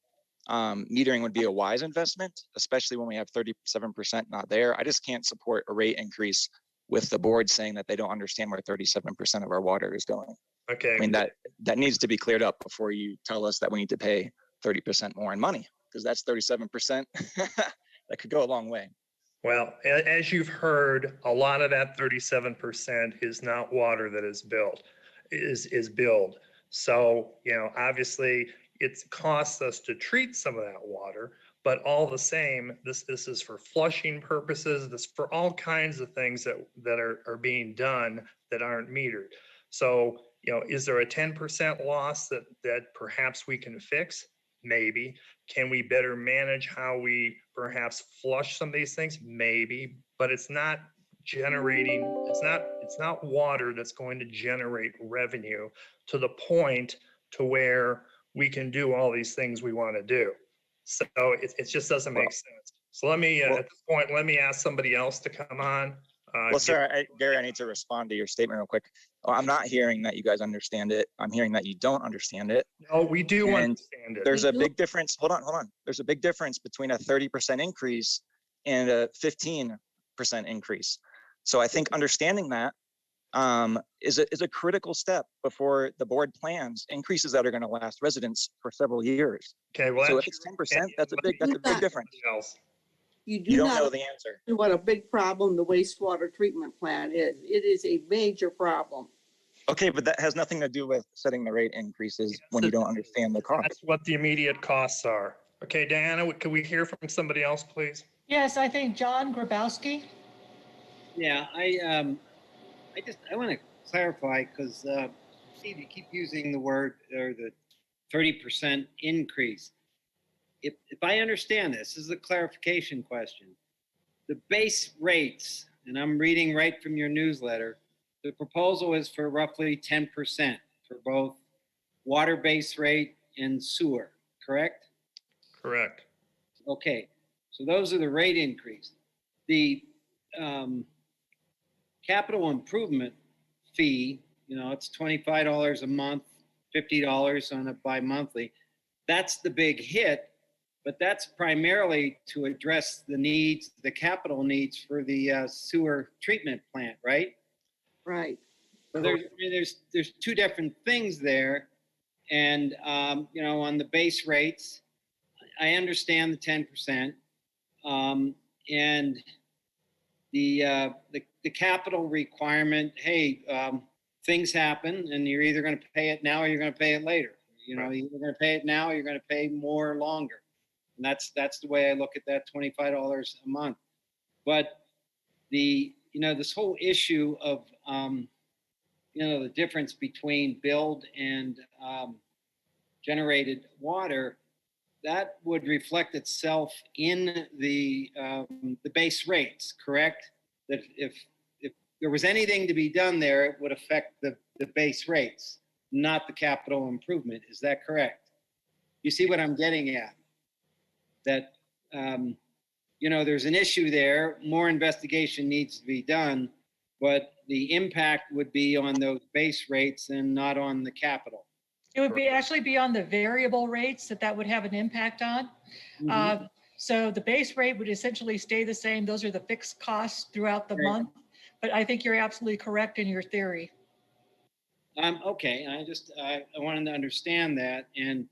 metering would be a wise investment, especially when we have 37% not there. I just can't support a rate increase with the board saying that they don't understand where 37% of our water is going. Okay. I mean, that needs to be cleared up before you tell us that we need to pay 30% more in money, because that's 37%. That could go a long way. Well, as you've heard, a lot of that 37% is not water that is billed. So, obviously it costs us to treat some of that water, but all the same, this is for flushing purposes. This for all kinds of things that are being done that aren't metered. So, is there a 10% loss that perhaps we can fix? Maybe. Can we better manage how we perhaps flush some of these things? Maybe, but it's not water that's going to generate revenue to the point to where we can do all these things we want to do. So it just doesn't make sense. So let me, at this point, let me ask somebody else to come on. Well, sir, Gary, I need to respond to your statement real quick. I'm not hearing that you guys understand it. I'm hearing that you don't understand it. No, we do And understand it. there's a big difference. Hold on. There's a big difference between a 30% increase and a 15% increase. So I think understanding that is a critical step before the board plans increases that are going to last residents for several years. Okay, well, so if it's 10%, that's a big difference. You don't know the answer. What a big problem the wastewater treatment plant is. It is a major problem. Okay, but that has nothing to do with setting the rate increases when you don't understand the cost. That's what the immediate costs are. Okay, Diana, could we hear from somebody else, please? Yes, I think John Grabowski. Yeah, I want to clarify because Steve, you keep using the word or the 30% increase. If I understand this is a clarification question. The base rates, and I'm reading right from your newsletter, the proposal is for roughly 10% for both water base rate and sewer, correct? Correct. Okay, so those are the rate increase. The capital improvement fee, it's $25 a month, $50 on a bi-monthly. That's the big hit, but that's primarily to address the needs, the capital needs for the sewer treatment plant, right? Right. So there's two different things there. And, on the base rates, I understand the 10%. And the capital requirement, hey, things happen and you're either going to pay it now or you're going to pay it later. You're going to pay it now or you're going to pay more longer. And that's the way I look at that $25 a month. But this whole issue of, the difference between billed and generated water, that would reflect itself in the base rates, correct? That if there was anything to be done there, it would affect the base rates, not the capital improvement. Is that correct? You see what I'm getting at? That, there's an issue there. More investigation needs to be done, but the impact would be on those base rates and not on the capital. It would actually be on the variable rates that would have an impact on. Mm-hmm. So the base rate would essentially stay the same. Those are the fixed costs throughout the month. But I think you're absolutely correct in your theory. Okay. I wanted to understand that. And,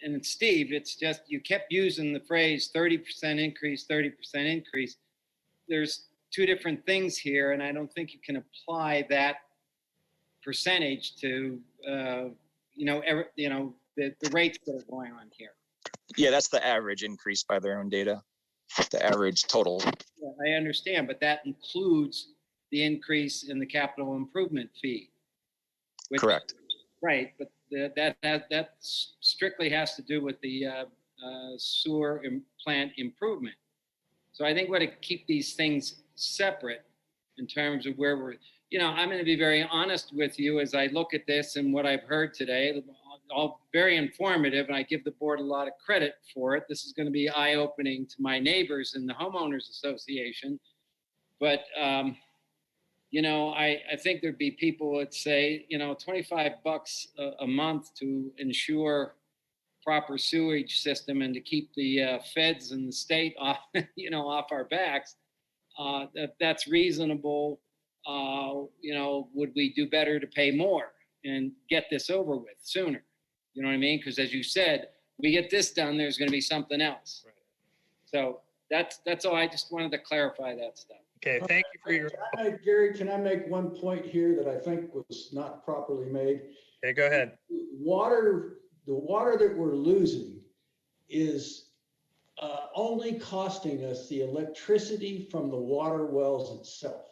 and Steve, it's just, you kept using the phrase 30% increase, 30% increase. There's two different things here, and I don't think you can apply that percentage to, the rates that are going on here. Yeah, that's the average increase by their own data, the average total. Yeah, I understand, but that includes the increase in the capital improvement fee. Correct. Right, but that strictly has to do with the sewer plant improvement. So I think we ought to keep these things separate in terms of where we're, I'm going to be very honest with you as I look at this and what I've heard today, all very informative, and I give the board a lot of credit for it. This is going to be eye-opening to my neighbors in the homeowners association. But, I think there'd be people that say, $25 a month to ensure proper sewage system and to keep the feds and the state off, off our backs. That's reasonable. Would we do better to pay more and get this over with sooner? You know what I mean? Because as you said, we get this done, there's going to be something else. Right. So that's all. I just wanted to clarify that stuff. Okay, thank you for your, Gary, can I make one point here that I think was not properly made? okay, go ahead. The water that we're losing is only costing us the electricity from the water wells itself.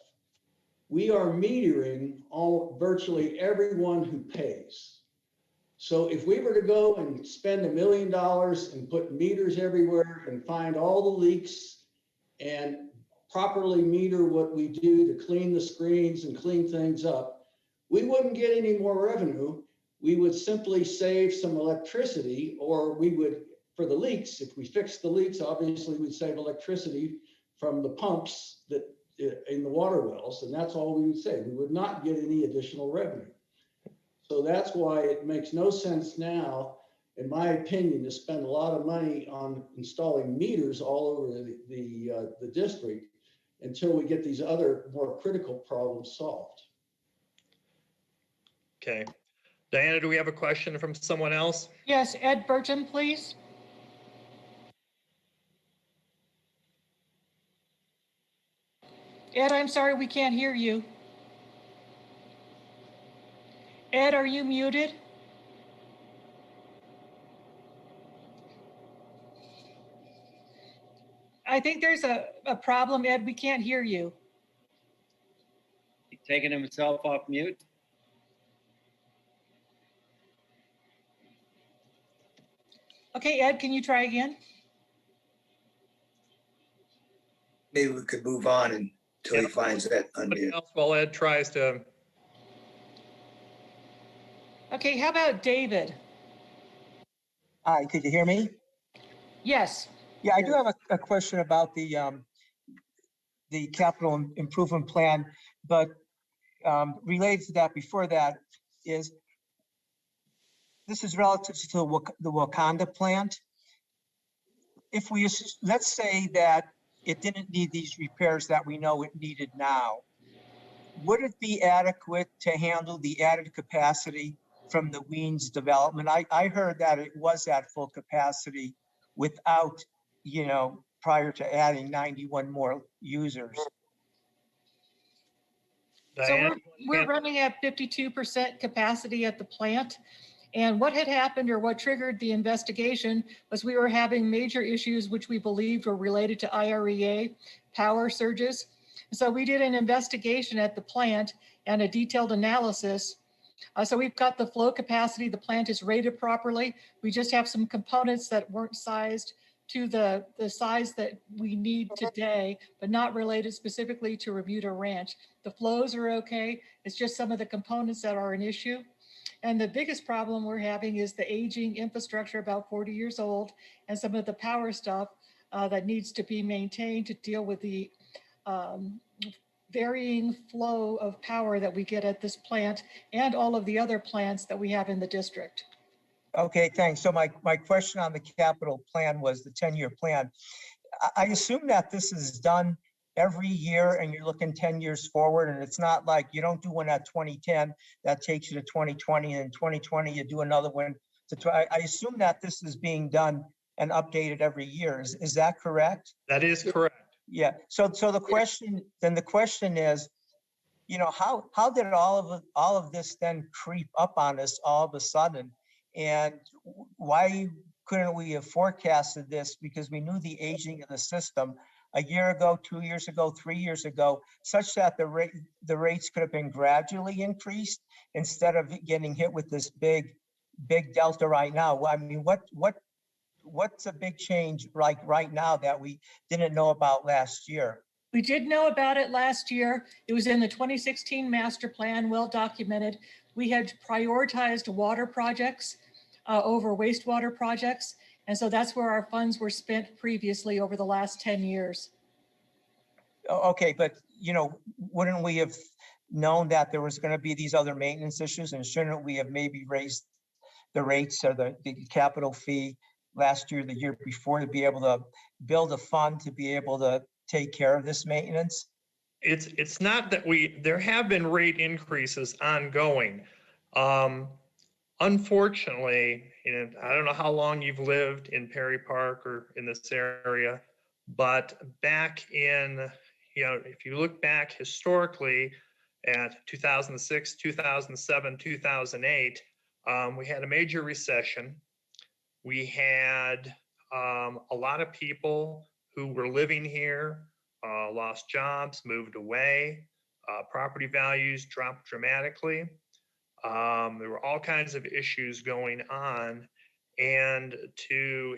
We are metering virtually everyone who pays. So if we were to go and spend $1 million and put meters everywhere and find all the leaks and properly meter what we do to clean the screens and clean things up, we wouldn't get any more revenue. We would simply save some electricity, or we would, for the leaks, if we fix the leaks, obviously we'd save electricity from the pumps that in the water wells, and that's all we would save. We would not get any additional revenue. So that's why it makes no sense now, in my opinion, to spend a lot of money on installing meters all over the district until we get these other more critical problems solved. Okay. Diana, do we have a question from someone else? Yes, Ed Burton, please. Ed, I'm sorry, we can't hear you. Ed, are you muted? I think there's a problem, Ed. We can't hear you. He's taking himself off mute. Okay, Ed, can you try again? Maybe we could move on until he finds that Somebody unmute. else while Ed tries to, Okay, how about David? Hi, could you hear me? Yes. Yeah, I do have a question about the capital improvement plan, but related to that, before that, is this is relative to the Wakanda plant. If we, let's say that it didn't need these repairs that we know it needed now, would it be adequate to handle the added capacity from the Weens development? I heard that it was at full capacity without, prior to adding 91 more users. Diana? So we're running at 52% capacity at the plant. And what had happened, or what triggered the investigation, was we were having major issues which we believed were related to IREA power surges. So we did an investigation at the plant and a detailed analysis. So we've got the flow capacity, the plant is rated properly. We just have some components that weren't sized to the size that we need today, but not related specifically to Remuda Ranch. The flows are okay. It's just some of the components that are an issue. And the biggest problem we're having is the aging infrastructure, about 40 years old, and some of the power stuff that needs to be maintained to deal with the varying flow of power that we get at this plant and all of the other plants that we have in the district. Okay, thanks. So my question on the capital plan was the 10-year plan. I assume that this is done every year and you're looking 10 years forward, and it's not like you don't do one at 2010 that takes you to 2020, and in 2020 you do another one I assume that this is being done and updated every year. Is that correct? That is correct. Yeah. So the question is, how did all of this then creep up on us all of a sudden? And why couldn't we have forecasted this? Because we knew the aging of the system a year ago, 2 years ago, 3 years ago, such that the rates could have been gradually increased instead of getting hit with this big delta right now. I mean, what's a big change like right now that we didn't know about last year? We did know about it last year. It was in the 2016 master plan, well documented. We had prioritized water projects over wastewater projects. And so that's where our funds were spent previously over the last 10 years. Okay, but wouldn't we have known that there was going to be these other maintenance issues, and shouldn't we have maybe raised the rates or the capital fee last year, the year before, to be able to build a fund to be able to take care of this maintenance? It's not that there have been rate increases ongoing. Unfortunately, I don't know how long you've lived in Perry Park or in this area, But back in, if you look back historically at 2006, 2007, 2008, we had a major recession. We had a lot of people who were living here, lost jobs, moved away, property values dropped dramatically. There were all kinds of issues going on, and to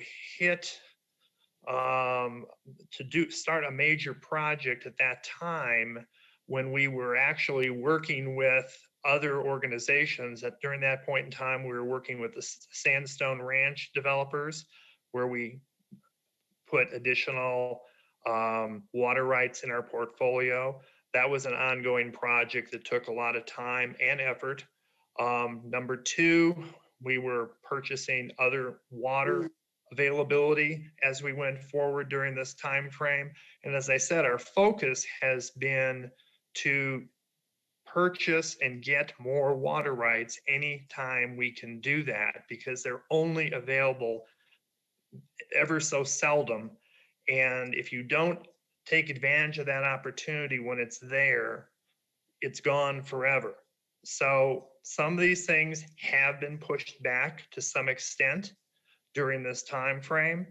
start a major project at that time when we were actually working with other organizations. That during that point in time, we were working with the Sandstone Ranch developers, where we put additional water rights in our portfolio. That was an ongoing project that took a lot of time and effort. Number two, we were purchasing other water availability as we went forward during this time frame. And as I said, our focus has been to purchase and get more water rights anytime we can do that, because they're only available ever so seldom. And if you don't take advantage of that opportunity when it's there, it's gone forever. So some of these things have been pushed back to some extent during this time frame.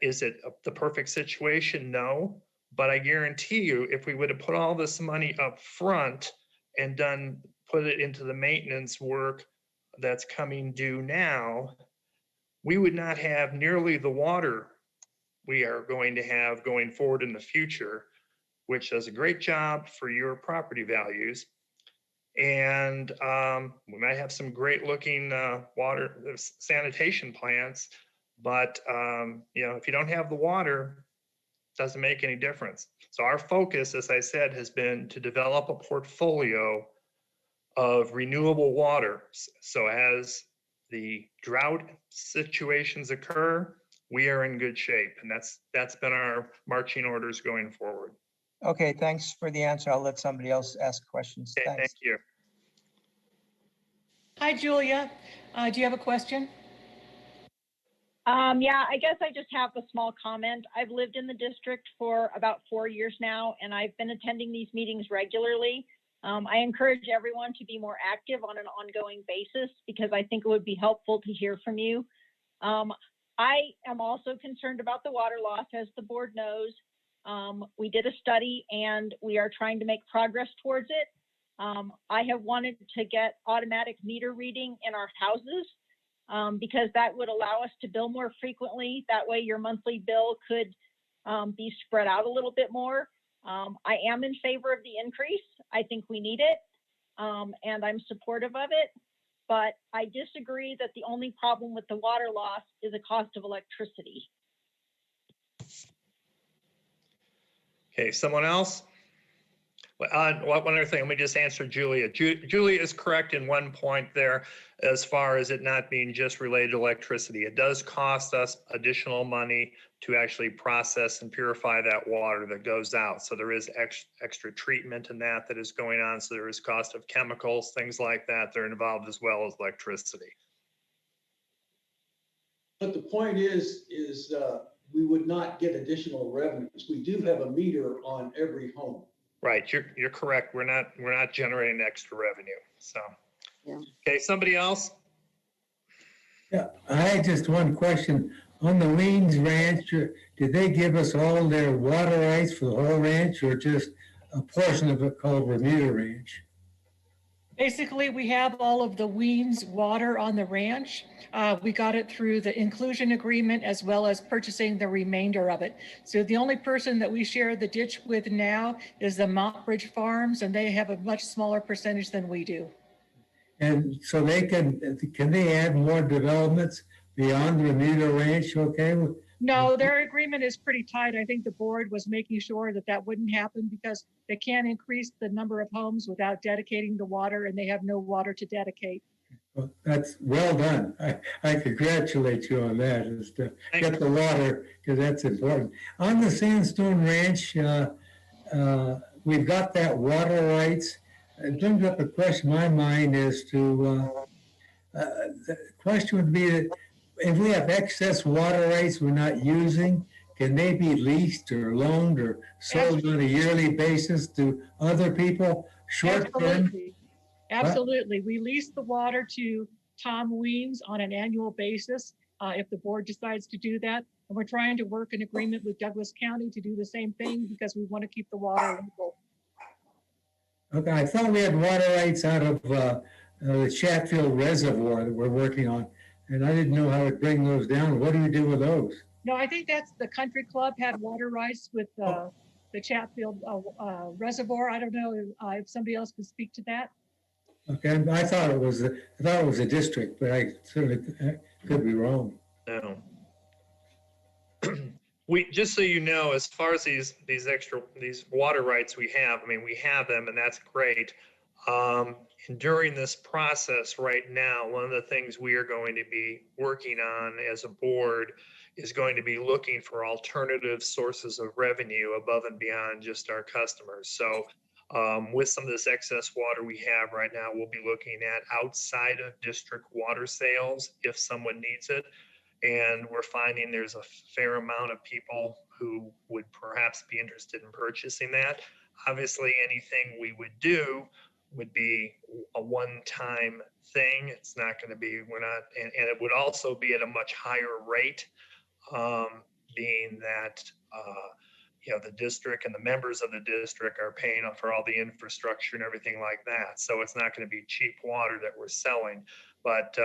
Is it the perfect situation? No, but I guarantee you, if we would have put all this money up front and put it into the maintenance work that's coming due now, we would not have nearly the water we are going to have going forward in the future, which does a great job for your property values. And we might have some great looking water sanitation plants, but if you don't have the water, it doesn't make any difference. So our focus, as I said, has been to develop a portfolio of renewable water. So as the drought situations occur, we are in good shape, and that's been our marching orders going forward. Okay, thanks for the answer. I'll let somebody else ask questions. Okay, Thanks. thank you. Hi, Julia. Do you have a question? Yeah, I guess I just have a small comment. I've lived in the district for about 4 years now, and I've been attending these meetings regularly. I encourage everyone to be more active on an ongoing basis, because I think it would be helpful to hear from you. I am also concerned about the water loss, as the board knows. We did a study and we are trying to make progress towards it. I have wanted to get automatic meter reading in our houses, because that would allow us to bill more frequently. That way your monthly bill could be spread out a little bit more. I am in favor of the increase. I think we need it, and I'm supportive of it. But I disagree that the only problem with the water loss is the cost of electricity. Okay, someone else? One other thing, let me just answer Julia. Julia is correct in one point there, as far as it not being just related to electricity. It does cost us additional money to actually process and purify that water that goes out. So there is extra treatment in that is going on. So there is cost of chemicals, things like that. They're involved, as well as electricity. But the point is we would not get additional revenues. We do have a meter on every home. Right, you're correct. We're not generating extra revenue. So, Yeah. Okay, somebody else? Yeah, I had just one question. On the Weens Ranch, did they give us all their water rights for the whole ranch, or just a portion of it called Bermuda Ranch? Basically, we have all of the Weens water on the ranch. We got it through the inclusion agreement, as well as purchasing the remainder of it. So the only person that we share the ditch with now is the Montbridge Farms, and they have a much smaller percentage than we do. And so they can they add more developments beyond the Bermuda Ranch? Okay. No, their agreement is pretty tight. I think the board was making sure that that wouldn't happen, because they can't increase the number of homes without dedicating the water, and they have no water to dedicate. Well, that's well done. I congratulate you on that, is to get the water, because that's important. On the Sandstone Ranch, we've got that water rights. It brings up a question in my mind as to, the question would be that if we have excess water rights we're not using, can they be leased or loaned or sold on a yearly basis to other people, short term? Absolutely. Absolutely. We lease the water to Tom Weems on an annual basis if the board decides to do that. And we're trying to work an agreement with Douglas County to do the same thing because we want to keep the water local. Okay, I thought we had water rights out of the Chatfield Reservoir that we're working on, and I didn't know how to bring those down. What do you do with those? No, I think that's the country club had water rights with the Chatfield Reservoir. I don't know if somebody else could speak to that. Okay, I thought it was a district, but I certainly could be wrong. No. We, just so you know, as far as these water rights we have, I mean, we have them and that's great. And during this process right now, one of the things we are going to be working on as a board is going to be looking for alternative sources of revenue above and beyond just our customers. So with some of this excess water we have right now, we'll be looking at outside of district water sales if someone needs it. And we're finding there's a fair amount of people who would perhaps be interested in purchasing that. Obviously, anything we would do would be a one-time thing. It's not going to be, and it would also be at a much higher rate, being that, the district and the members of the district are paying for all the infrastructure and everything like that. So it's not going to be cheap water that we're selling. But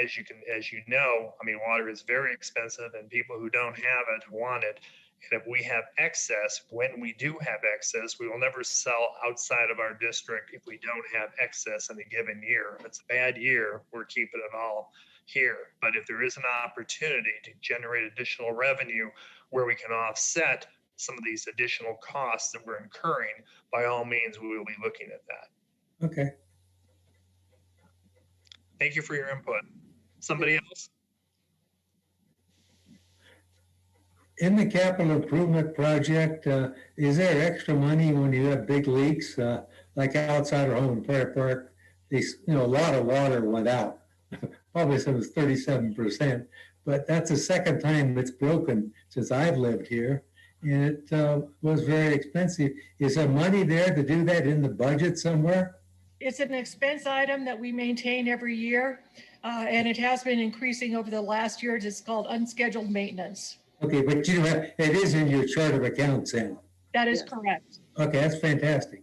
as you know, I mean, water is very expensive and people who don't have it want it. And if we have excess, when we do have excess, we will never sell outside of our district if we don't have excess in a given year. If it's a bad year, we're keeping it all here. But if there is an opportunity to generate additional revenue where we can offset some of these additional costs that we're incurring, by all means, we will be looking at that. Okay. Thank you for your input. Somebody else? In the capital improvement project, is there extra money when you have big leaks, like outside our home in Prairie Park? A lot of water went out. Probably some was 37%, but that's the second time it's broken since I've lived here. And it was very expensive. Is there money there to do that in the budget somewhere? It's an expense item that we maintain every year, and it has been increasing over the last years. It's called unscheduled maintenance. Okay, but it is in your chart of accounts then? That is correct. Okay, that's fantastic.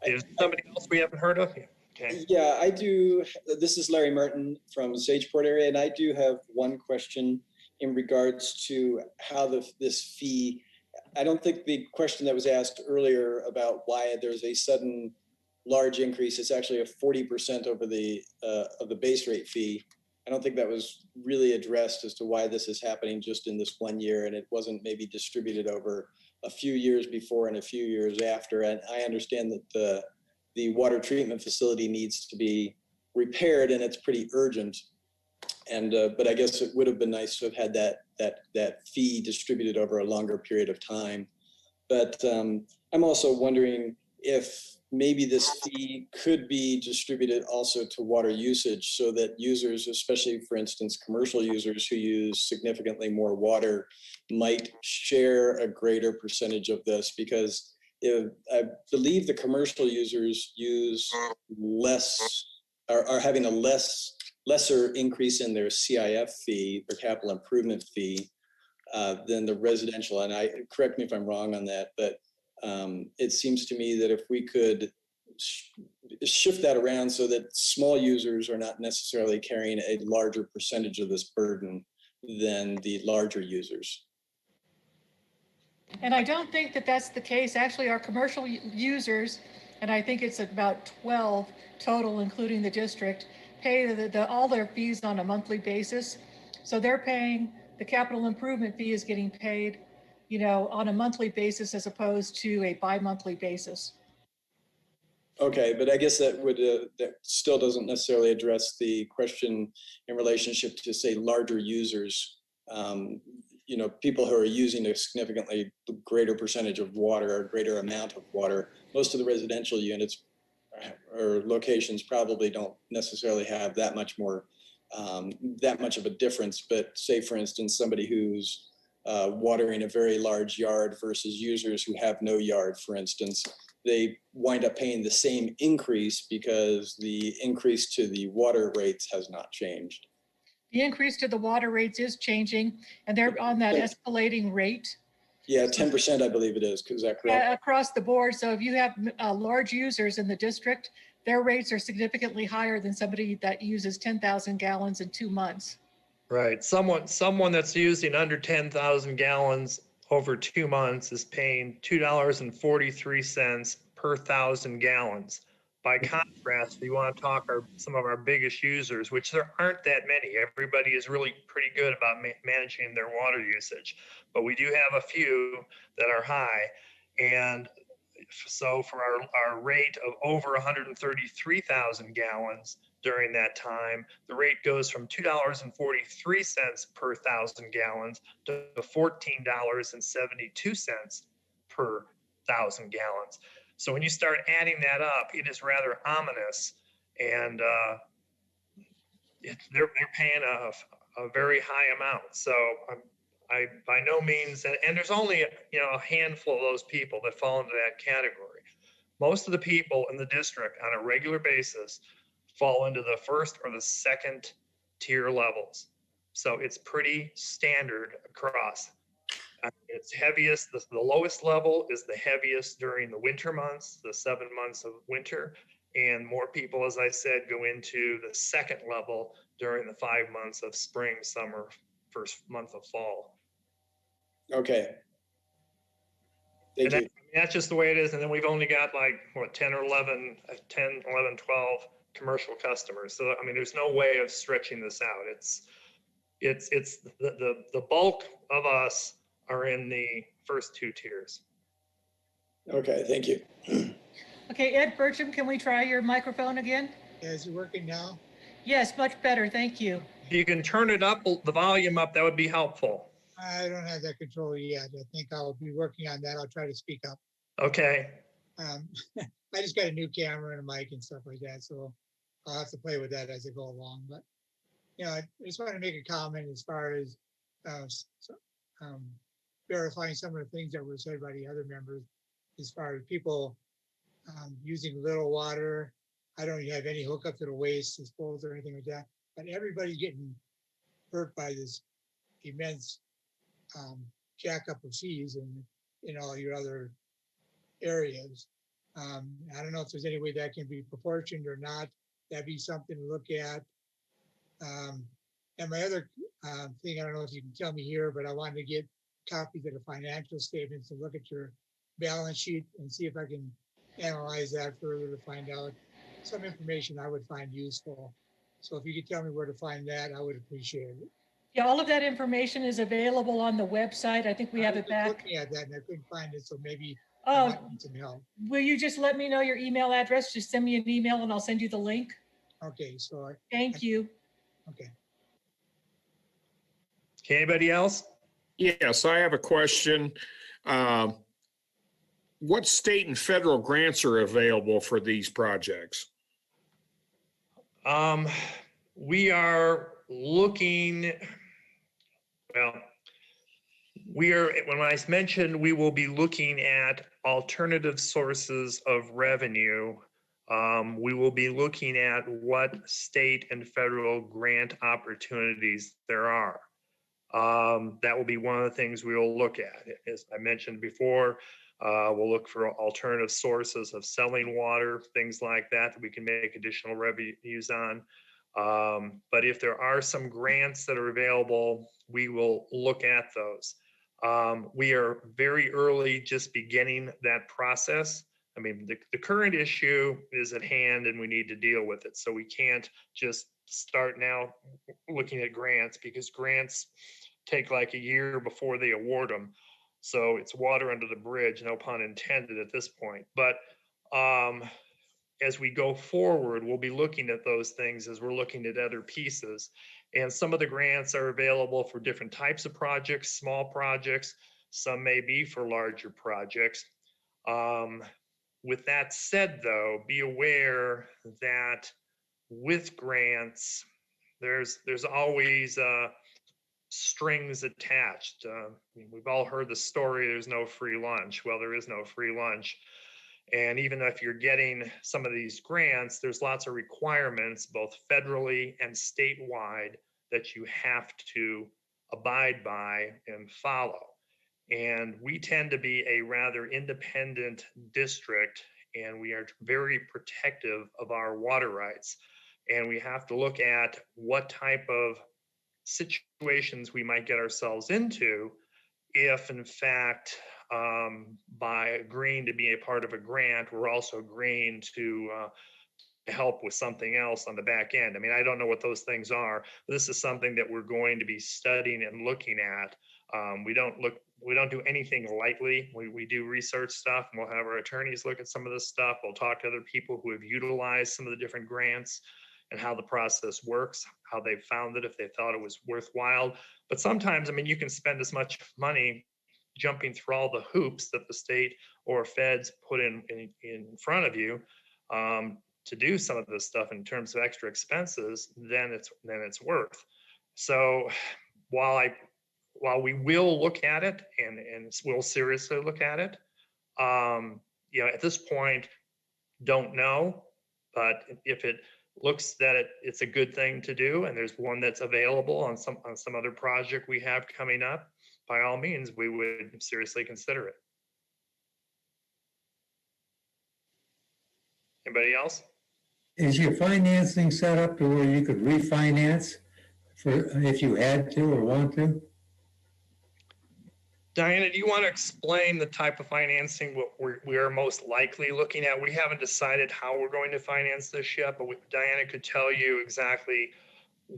Is somebody else we haven't heard of? Okay. Yeah, I do. This is Larry Martin from Sageport area, and I do have one question in regards to how this fee. I don't think the question that was asked earlier about why there's a sudden large increase, it's actually a 40% over the of the base rate fee. I don't think that was really addressed as to why this is happening just in this 1 year, and it wasn't maybe distributed over a few years before and a few years after. And I understand that the water treatment facility needs to be repaired, and it's pretty urgent. And but I guess it would have been nice to have had that fee distributed over a longer period of time. But I'm also wondering if maybe this fee could be distributed also to water usage, so that users, especially for instance, commercial users who use significantly more water, might share a greater percentage of this, because I believe the commercial users use less, are having a lesser increase in their CIF fee, their capital improvement fee, than the residential. And correct me if I'm wrong on that, but it seems to me that if we could shift that around so that small users are not necessarily carrying a larger percentage of this burden than the larger users. And I don't think that that's the case. Actually, our commercial users, and I think it's about 12 total, including the district, pay all their fees on a monthly basis. So they're paying, the capital improvement fee is getting paid, on a monthly basis as opposed to a bi-monthly basis. Okay, but I guess that still doesn't necessarily address the question in relationship to, say, larger users. People who are using a significantly greater percentage of water or greater amount of water. Most of the residential units or locations probably don't necessarily have that much more that much of a difference. But say, for instance, somebody who's watering a very large yard versus users who have no yard, for instance, they wind up paying the same increase because the increase to the water rates has not changed. The increase to the water rates is changing, and they're on that escalating rate. Yeah, 10%, I believe it is. Is that correct? Across the board. So if you have large users in the district, their rates are significantly higher than somebody that uses 10,000 gallons in 2 months. Right. Someone that's using under 10,000 gallons over 2 months is paying $2.43 per 1,000 gallons. By contrast, if you want to talk some of our biggest users, which there aren't that many, everybody is really pretty good about managing their water usage, but we do have a few that are high. And so for our rate of over 133,000 gallons during that time, the rate goes from $2.43 per 1,000 gallons to $14.72 per 1,000 gallons. So when you start adding that up, it is rather ominous, and they're paying a very high amount. So I by no means, and there's only a handful of those people that fall into that category. Most of the people in the district on a regular basis fall into the first or the second tier levels. So it's pretty standard across. It's heaviest, the lowest level is the heaviest during the winter months, the 7 months of winter. And more people, as I said, go into the second level during the 5 months of spring, summer, first month of fall. Okay. Thank you. That's just the way it is. And then we've only got like, 10, 11, 12 commercial customers. So, I mean, there's no way of stretching this out. It's the bulk of us are in the first 2 tiers. Okay, thank you. Okay, Ed Burcham, can we try your microphone again? Is it working now? Yes, much better. Thank you. If you can turn it up, the volume up, that would be helpful. I don't have that control yet. I think I'll be working on that. I'll try to speak up. Okay. I just got a new camera and a mic and stuff like that, so I'll have to play with that as I go along. But I just want to make a comment as far as verifying some of the things that were said by the other members, as far as people using little water. I don't have any hookup to the waste disposal or anything like that, but everybody's getting hurt by this immense jack up of fees in all your other areas. I don't know if there's any way that can be proportioned or not. That'd be something to look at. And my other thing, I don't know if you can tell me here, but I wanted to get copies of the financial statements and look at your balance sheet and see if I can analyze that further to find out some information I would find useful. So if you could tell me where to find that, I would appreciate it. Yeah, all of that information is available on the website. I think we have it back. Looking at that and I couldn't find it, so maybe I might need some help. Will you just let me know your email address? Just send me an email and I'll send you the link. Okay, so thank you. Okay. Anybody else? Yes, I have a question. What state and federal grants are available for these projects? We are looking, when I mentioned we will be looking at alternative sources of revenue, we will be looking at what state and federal grant opportunities there are. That will be one of the things we will look at. As I mentioned before, we'll look for alternative sources of selling water, things like that we can make additional revenues on. But if there are some grants that are available, we will look at those. We are very early, just beginning that process. I mean, the current issue is at hand and we need to deal with it. So we can't just start now looking at grants, because grants take like a year before they award them. So it's water under the bridge, no pun intended at this point. But as we go forward, we'll be looking at those things as we're looking at other pieces. And some of the grants are available for different types of projects, small projects. Some may be for larger projects. With that said, though, be aware that with grants, there's always strings attached. We've all heard the story, there's no free lunch. Well, there is no free lunch. And even if you're getting some of these grants, there's lots of requirements, both federally and statewide, that you have to abide by and follow. And we tend to be a rather independent district, and we are very protective of our water rights. And we have to look at what type of situations we might get ourselves into if, in fact, by agreeing to be a part of a grant, we're also agreeing to help with something else on the back end. I mean, I don't know what those things are. But this is something that we're going to be studying and looking at. We don't do anything lightly. We do research stuff, and we'll have our attorneys look at some of this stuff. We'll talk to other people who have utilized some of the different grants and how the process works, how they found it, if they thought it was worthwhile. But sometimes, I mean, you can spend as much money jumping through all the hoops that the state or feds put in front of you to do some of this stuff in terms of extra expenses, then it's worth. So while we will look at it and we'll seriously look at it, at this point, don't know. But if it looks that it's a good thing to do, and there's one that's available on some other project we have coming up, by all means, we would seriously consider it. Anybody else? Is your financing set up to where you could refinance if you had to or want to? Diana, do you want to explain the type of financing we are most likely looking at? We haven't decided how we're going to finance this yet, but Diana could tell you exactly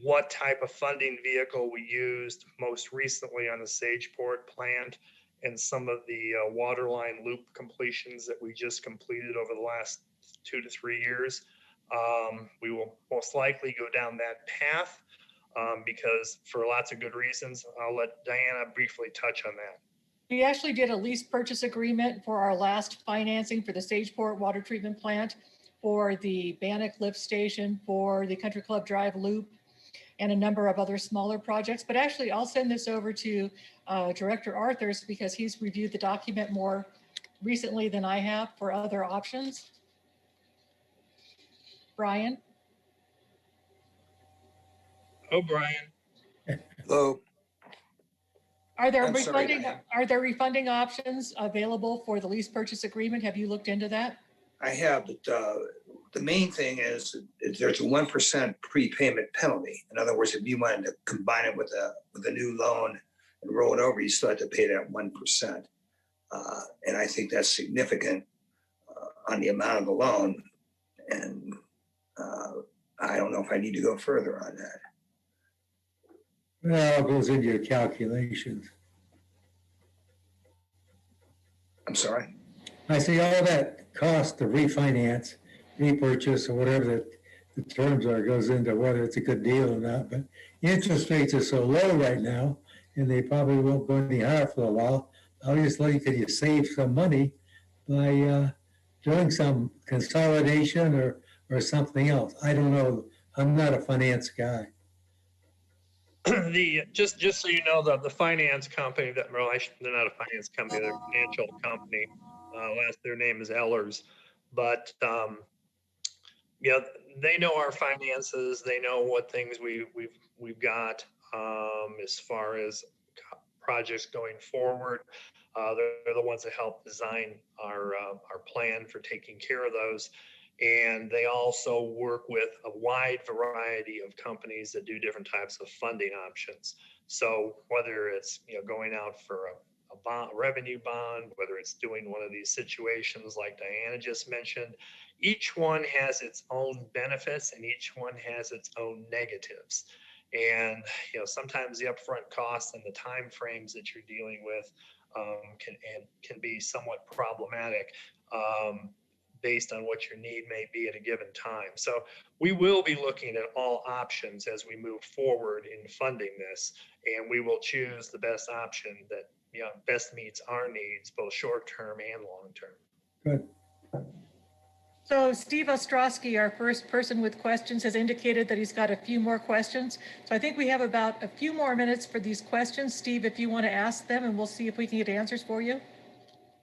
what type of funding vehicle we used most recently on the Sageport plant and some of the waterline loop completions that we just completed over the last 2 to 3 years. We will most likely go down that path because for lots of good reasons. I'll let Diana briefly touch on that. We actually did a lease purchase agreement for our last financing for the Sageport water treatment plant, for the Bannock lift station, for the Country Club Drive loop, and a number of other smaller projects. But actually, I'll send this over to Director Arthurs because he's reviewed the document more recently than I have for other options. Brian? Oh, Brian. Hello. Are there I'm sorry, refunding options available for the lease purchase agreement? Have you looked into that? I have, but the main thing is there's a 1% prepayment penalty. In other words, if you wanted to combine it with a new loan and roll it over, you still have to pay that 1%. And I think that's significant on the amount of the loan. And I don't know if I need to go further on that. Well, it goes into your calculations. I'm sorry? I see all that cost to refinance, repurchase, or whatever the terms are, goes into whether it's a good deal or not. But interest rates are so low right now, and they probably won't go any higher for a while. Obviously, could you save some money by doing some consolidation or something else? I don't know. I'm not a finance guy. Just so you know, the finance company they're not a finance company, they're a financial company. Their name is Ellers, but they know our finances. They know what things we've got as far as projects going forward. They're the ones that help design our plan for taking care of those. And they also work with a wide variety of companies that do different types of funding options. So whether it's going out for a revenue bond, whether it's doing one of these situations like Diana just mentioned, each one has its own benefits and each one has its own negatives. And sometimes the upfront costs and the time frames that you're dealing with can be somewhat problematic. Based on what your need may be at a given time. So we will be looking at all options as we move forward in funding this, and we will choose the best option that best meets our needs, both short-term and long-term. Good. So Steve Ostrowski, our first person with questions, has indicated that he's got a few more questions. So I think we have about a few more minutes for these questions. Steve, if you want to ask them, and we'll see if we can get answers for you.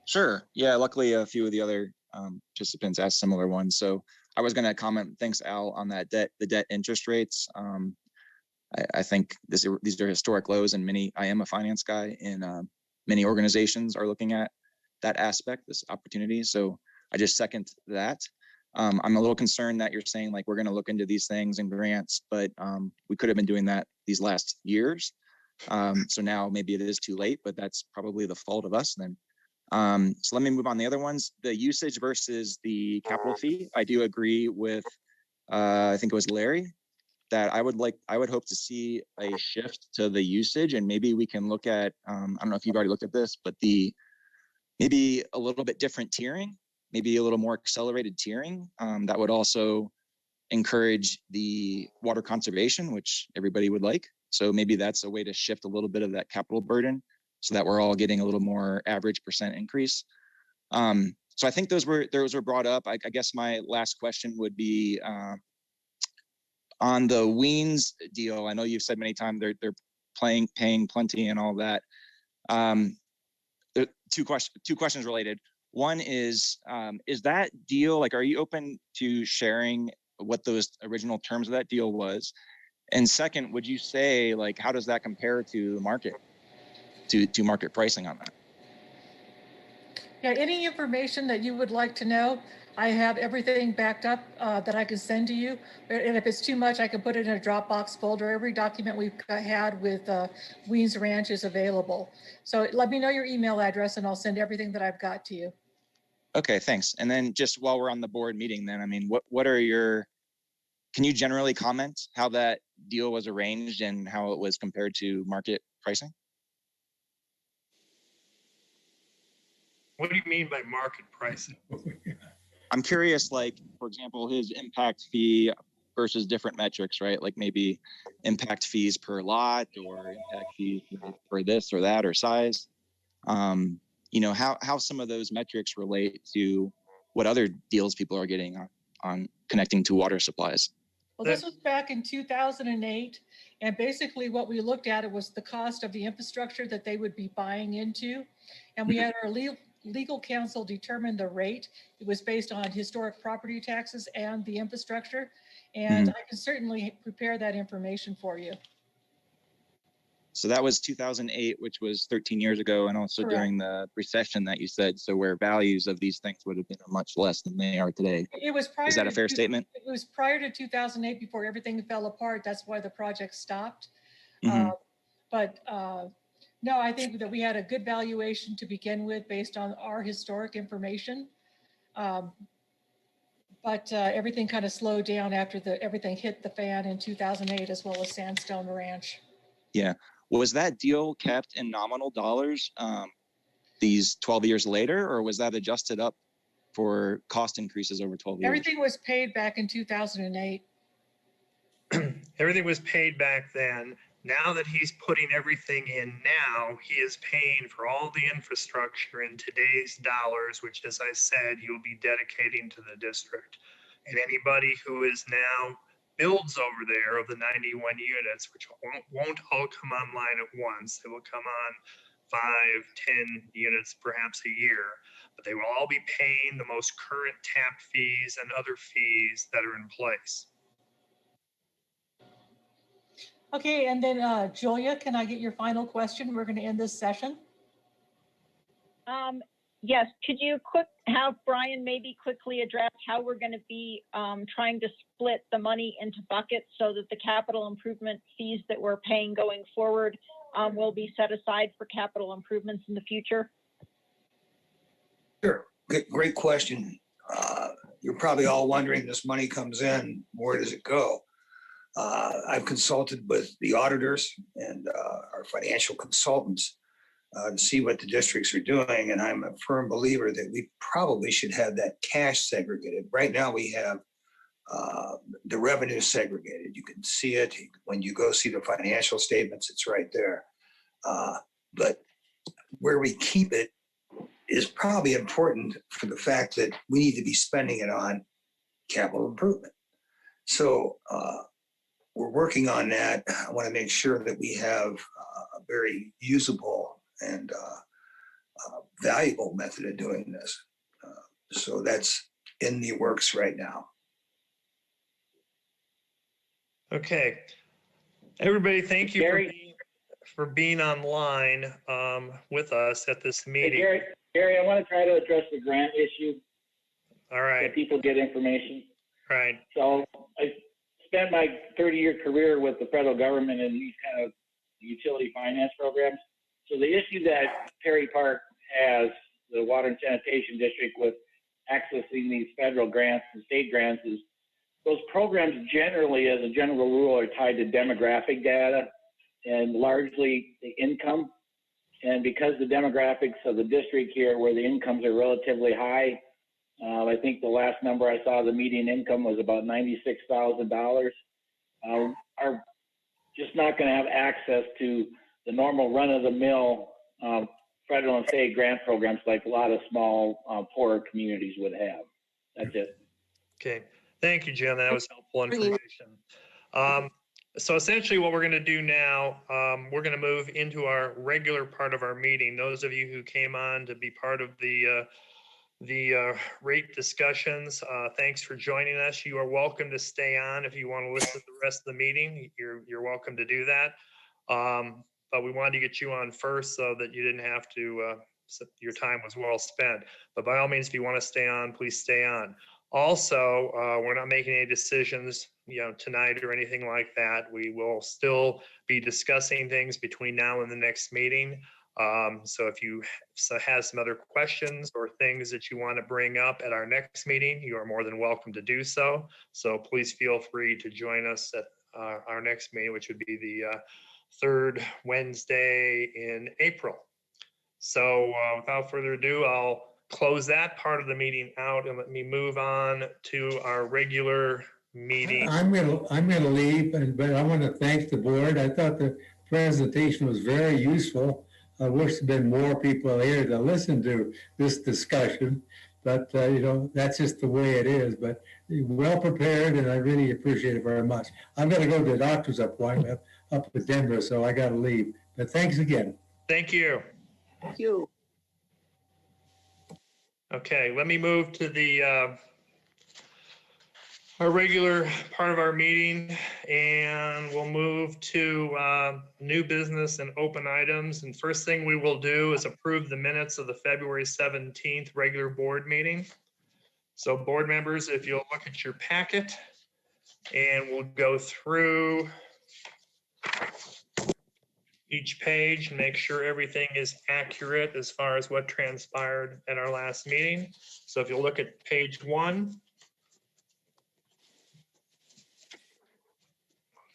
Sure. Yeah, luckily a few of the other participants asked similar ones. So I was going to comment, thanks Al, on that the debt interest rates. I think these are historic lows, and I am a finance guy, and many organizations are looking at that aspect, this opportunity. So I just second that. I'm a little concerned that you're saying like we're going to look into these things and grants, but we could have been doing that these last years. So now maybe it is too late, but that's probably the fault of us then. So let me move on. The other ones, the usage versus the capital fee. I do agree with, I think it was Larry, that I would hope to see a shift to the usage, and maybe we can look at, I don't know if you've already looked at this, but maybe a little bit different tiering, maybe a little more accelerated tiering that would also encourage the water conservation, which everybody would like. So maybe that's a way to shift a little bit of that capital burden so that we're all getting a little more average percent increase. So I think those were brought up. I guess my last question would be on the Weens deal. I know you've said many times they're paying plenty and all that. Two questions related. One is that deal, like, are you open to sharing what those original terms of that deal was? And second, would you say, like, how does that compare to market, to market pricing on that? Yeah, any information that you would like to know, I have everything backed up that I can send to you. And if it's too much, I can put it in a Dropbox folder. Every document we've had with Weens Ranch is available. So let me know your email address and I'll send everything that I've got to you. Okay, thanks. And then just while we're on the board meeting, then, I mean, can you generally comment how that deal was arranged and how it was compared to market pricing? What do you mean by market pricing? I'm curious, like, for example, his impact fee versus different metrics, right? Like maybe impact fees per lot or impact fees for this or that or size. How some of those metrics relate to what other deals people are getting on connecting to water supplies. Well, this was back in 2008. And basically what we looked at, it was the cost of the infrastructure that they would be buying into. And we had our legal counsel determine the rate. It was based on historic property taxes and the infrastructure. And I can certainly prepare that information for you. So that was 2008, which was 13 years ago, and also Correct. During the recession that you said, so where values of these things would have been much less than they are today. It was prior. Is that a fair statement? It was prior to 2008, before everything fell apart. That's why the project stopped. No, I think that we had a good valuation to begin with based on our historic information. Everything kind of slowed down after everything hit the fan in 2008, as well as Sandstone Ranch. Yeah. Was that deal kept in nominal dollars these 12 years later, or was that adjusted up for cost increases over 12 years? Everything was paid back in 2008. Everything was paid back then. Now that he's putting everything in now, he is paying for all the infrastructure in today's dollars, which, as I said, he'll be dedicating to the district. And anybody who is now builds over there of the 91 units, which won't all come online at once. They will come on 5, 10 units perhaps a year, but they will all be paying the most current tap fees and other fees that are in place. Okay, and then Julia, can I get your final question? We're going to end this session. Yes, could you have Brian maybe quickly address how we're going to be trying to split the money into buckets so that the capital improvement fees that we're paying going forward will be set aside for capital improvements in the future? Sure, great question. You're probably all wondering, this money comes in, where does it go? I've consulted with the auditors and our financial consultants to see what the districts are doing. And I'm a firm believer that we probably should have that cash segregated. Right now we have the revenue segregated. You can see it when you go see the financial statements, it's right there. But where we keep it is probably important for the fact that we need to be spending it on capital improvement. So we're working on that. I want to make sure that we have a very usable and valuable method of doing this. So that's in the works right now. Okay. Everybody, thank you Gary? for being online with us at this meeting. Hey, Gary, I want to try to address the grant issue All so right. people get information. Right. So I spent my 30-year career with the federal government in these kind of utility finance programs. So the issue that Perry Park has, the Water and Sanitation District, with accessing these federal grants and state grants is those programs generally, as a general rule, are tied to demographic data and largely the income. And because the demographics of the district here, where the incomes are relatively high, I think the last number I saw, the median income was about $96,000, are just not going to have access to the normal run-of-the-mill federal and state grant programs like a lot of small, poorer communities would have. That's it. Okay. Thank you, Jim. That was helpful information. So essentially what we're going to do now, we're going to move into our regular part of our meeting. Those of you who came on to be part of the rate discussions, thanks for joining us. You are welcome to stay on if you want to listen to the rest of the meeting. You're welcome to do that. But we wanted to get you on first so that you didn't have to, your time was well spent. But by all means, if you want to stay on, please stay on. Also, we're not making any decisions, tonight or anything like that. We will still be discussing things between now and the next meeting. So if you have some other questions or things that you want to bring up at our next meeting, you are more than welcome to do so. So please feel free to join us at our next meeting, which would be the third Wednesday in April. So without further ado, I'll close that part of the meeting out and let me move on to our regular meeting. I'm gonna leave, but I want to thank the board. I thought the presentation was very useful. I wish there'd been more people here to listen to this discussion, but that's just the way it is. But well prepared, and I really appreciate it very much. I'm gonna go to the doctor's appointment up in Denver, so I gotta leave. But thanks again. Thank you. Thank you. Okay, let me move to the our regular part of our meeting, and we'll move to new business and open items. And first thing we will do is approve the minutes of the February 17th regular board meeting. So board members, if you'll look at your packet, and we'll go through each page and make sure everything is accurate as far as what transpired at our last meeting. So if you look at page 1,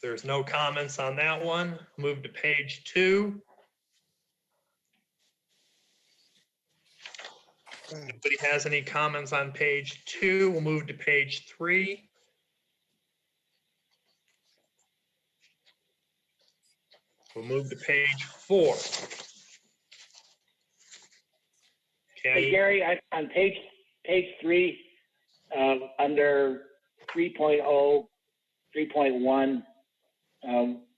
there's no comments on that one. Move to page 2. If anybody has any comments on page 2, we'll move to page 3. We'll move to page 4. Hey, Gary, on page 3, under 3.0, 3.1,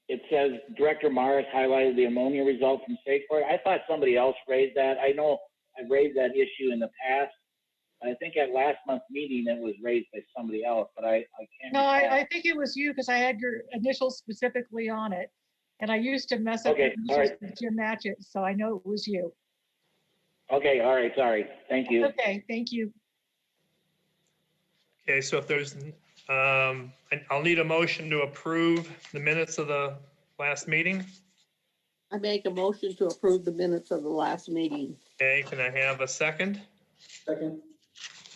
it says Director Morris highlighted the ammonia results from Wastewater. I thought somebody else raised that. I know I raised that issue in the past. I think at last month's meeting it was raised by somebody else, but I can't. No, I think it was you because I had your initials specifically on it. And I used to mess up with Jim Matchett, so I know it was you. Okay, all right, sorry. Thank you. Okay, thank you. Okay, so if there's, I'll need a motion to approve the minutes of the last meeting. I make a motion to approve the minutes of the last meeting. Okay, can I have a second? Second.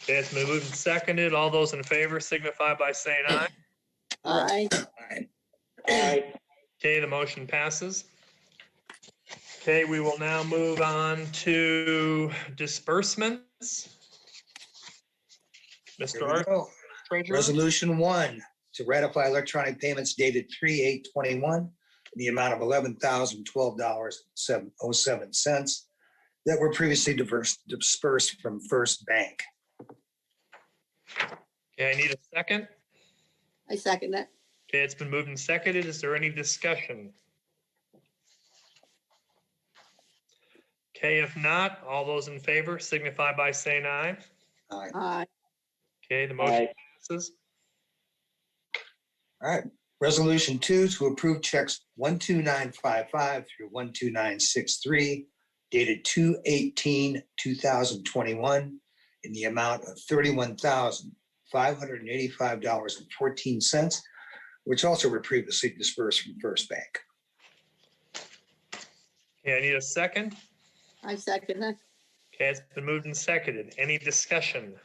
Okay, it's been moved and seconded. All those in favor signify by saying aye. Aye. Aye. Okay, the motion passes. Okay, we will now move on to disbursements. Mr. Art. Treasurer. Resolution 1 to ratify electronic payments dated 3/8/21 in the amount of $11,012.07 that were previously dispersed from First Bank. Okay, I need a second. I second that. Okay, it's been moved and seconded. Is there any discussion? Okay, if not, all those in favor signify by saying aye. Aye. Okay, the motion Aye. passes. All right. Resolution 2 to approve checks 12955 through 12963 dated 2/18/2021 in the amount of $31,585.14, which also were previously dispersed from First Bank. Okay, I need a second. I second that. Okay, it's been moved and seconded. Any discussion?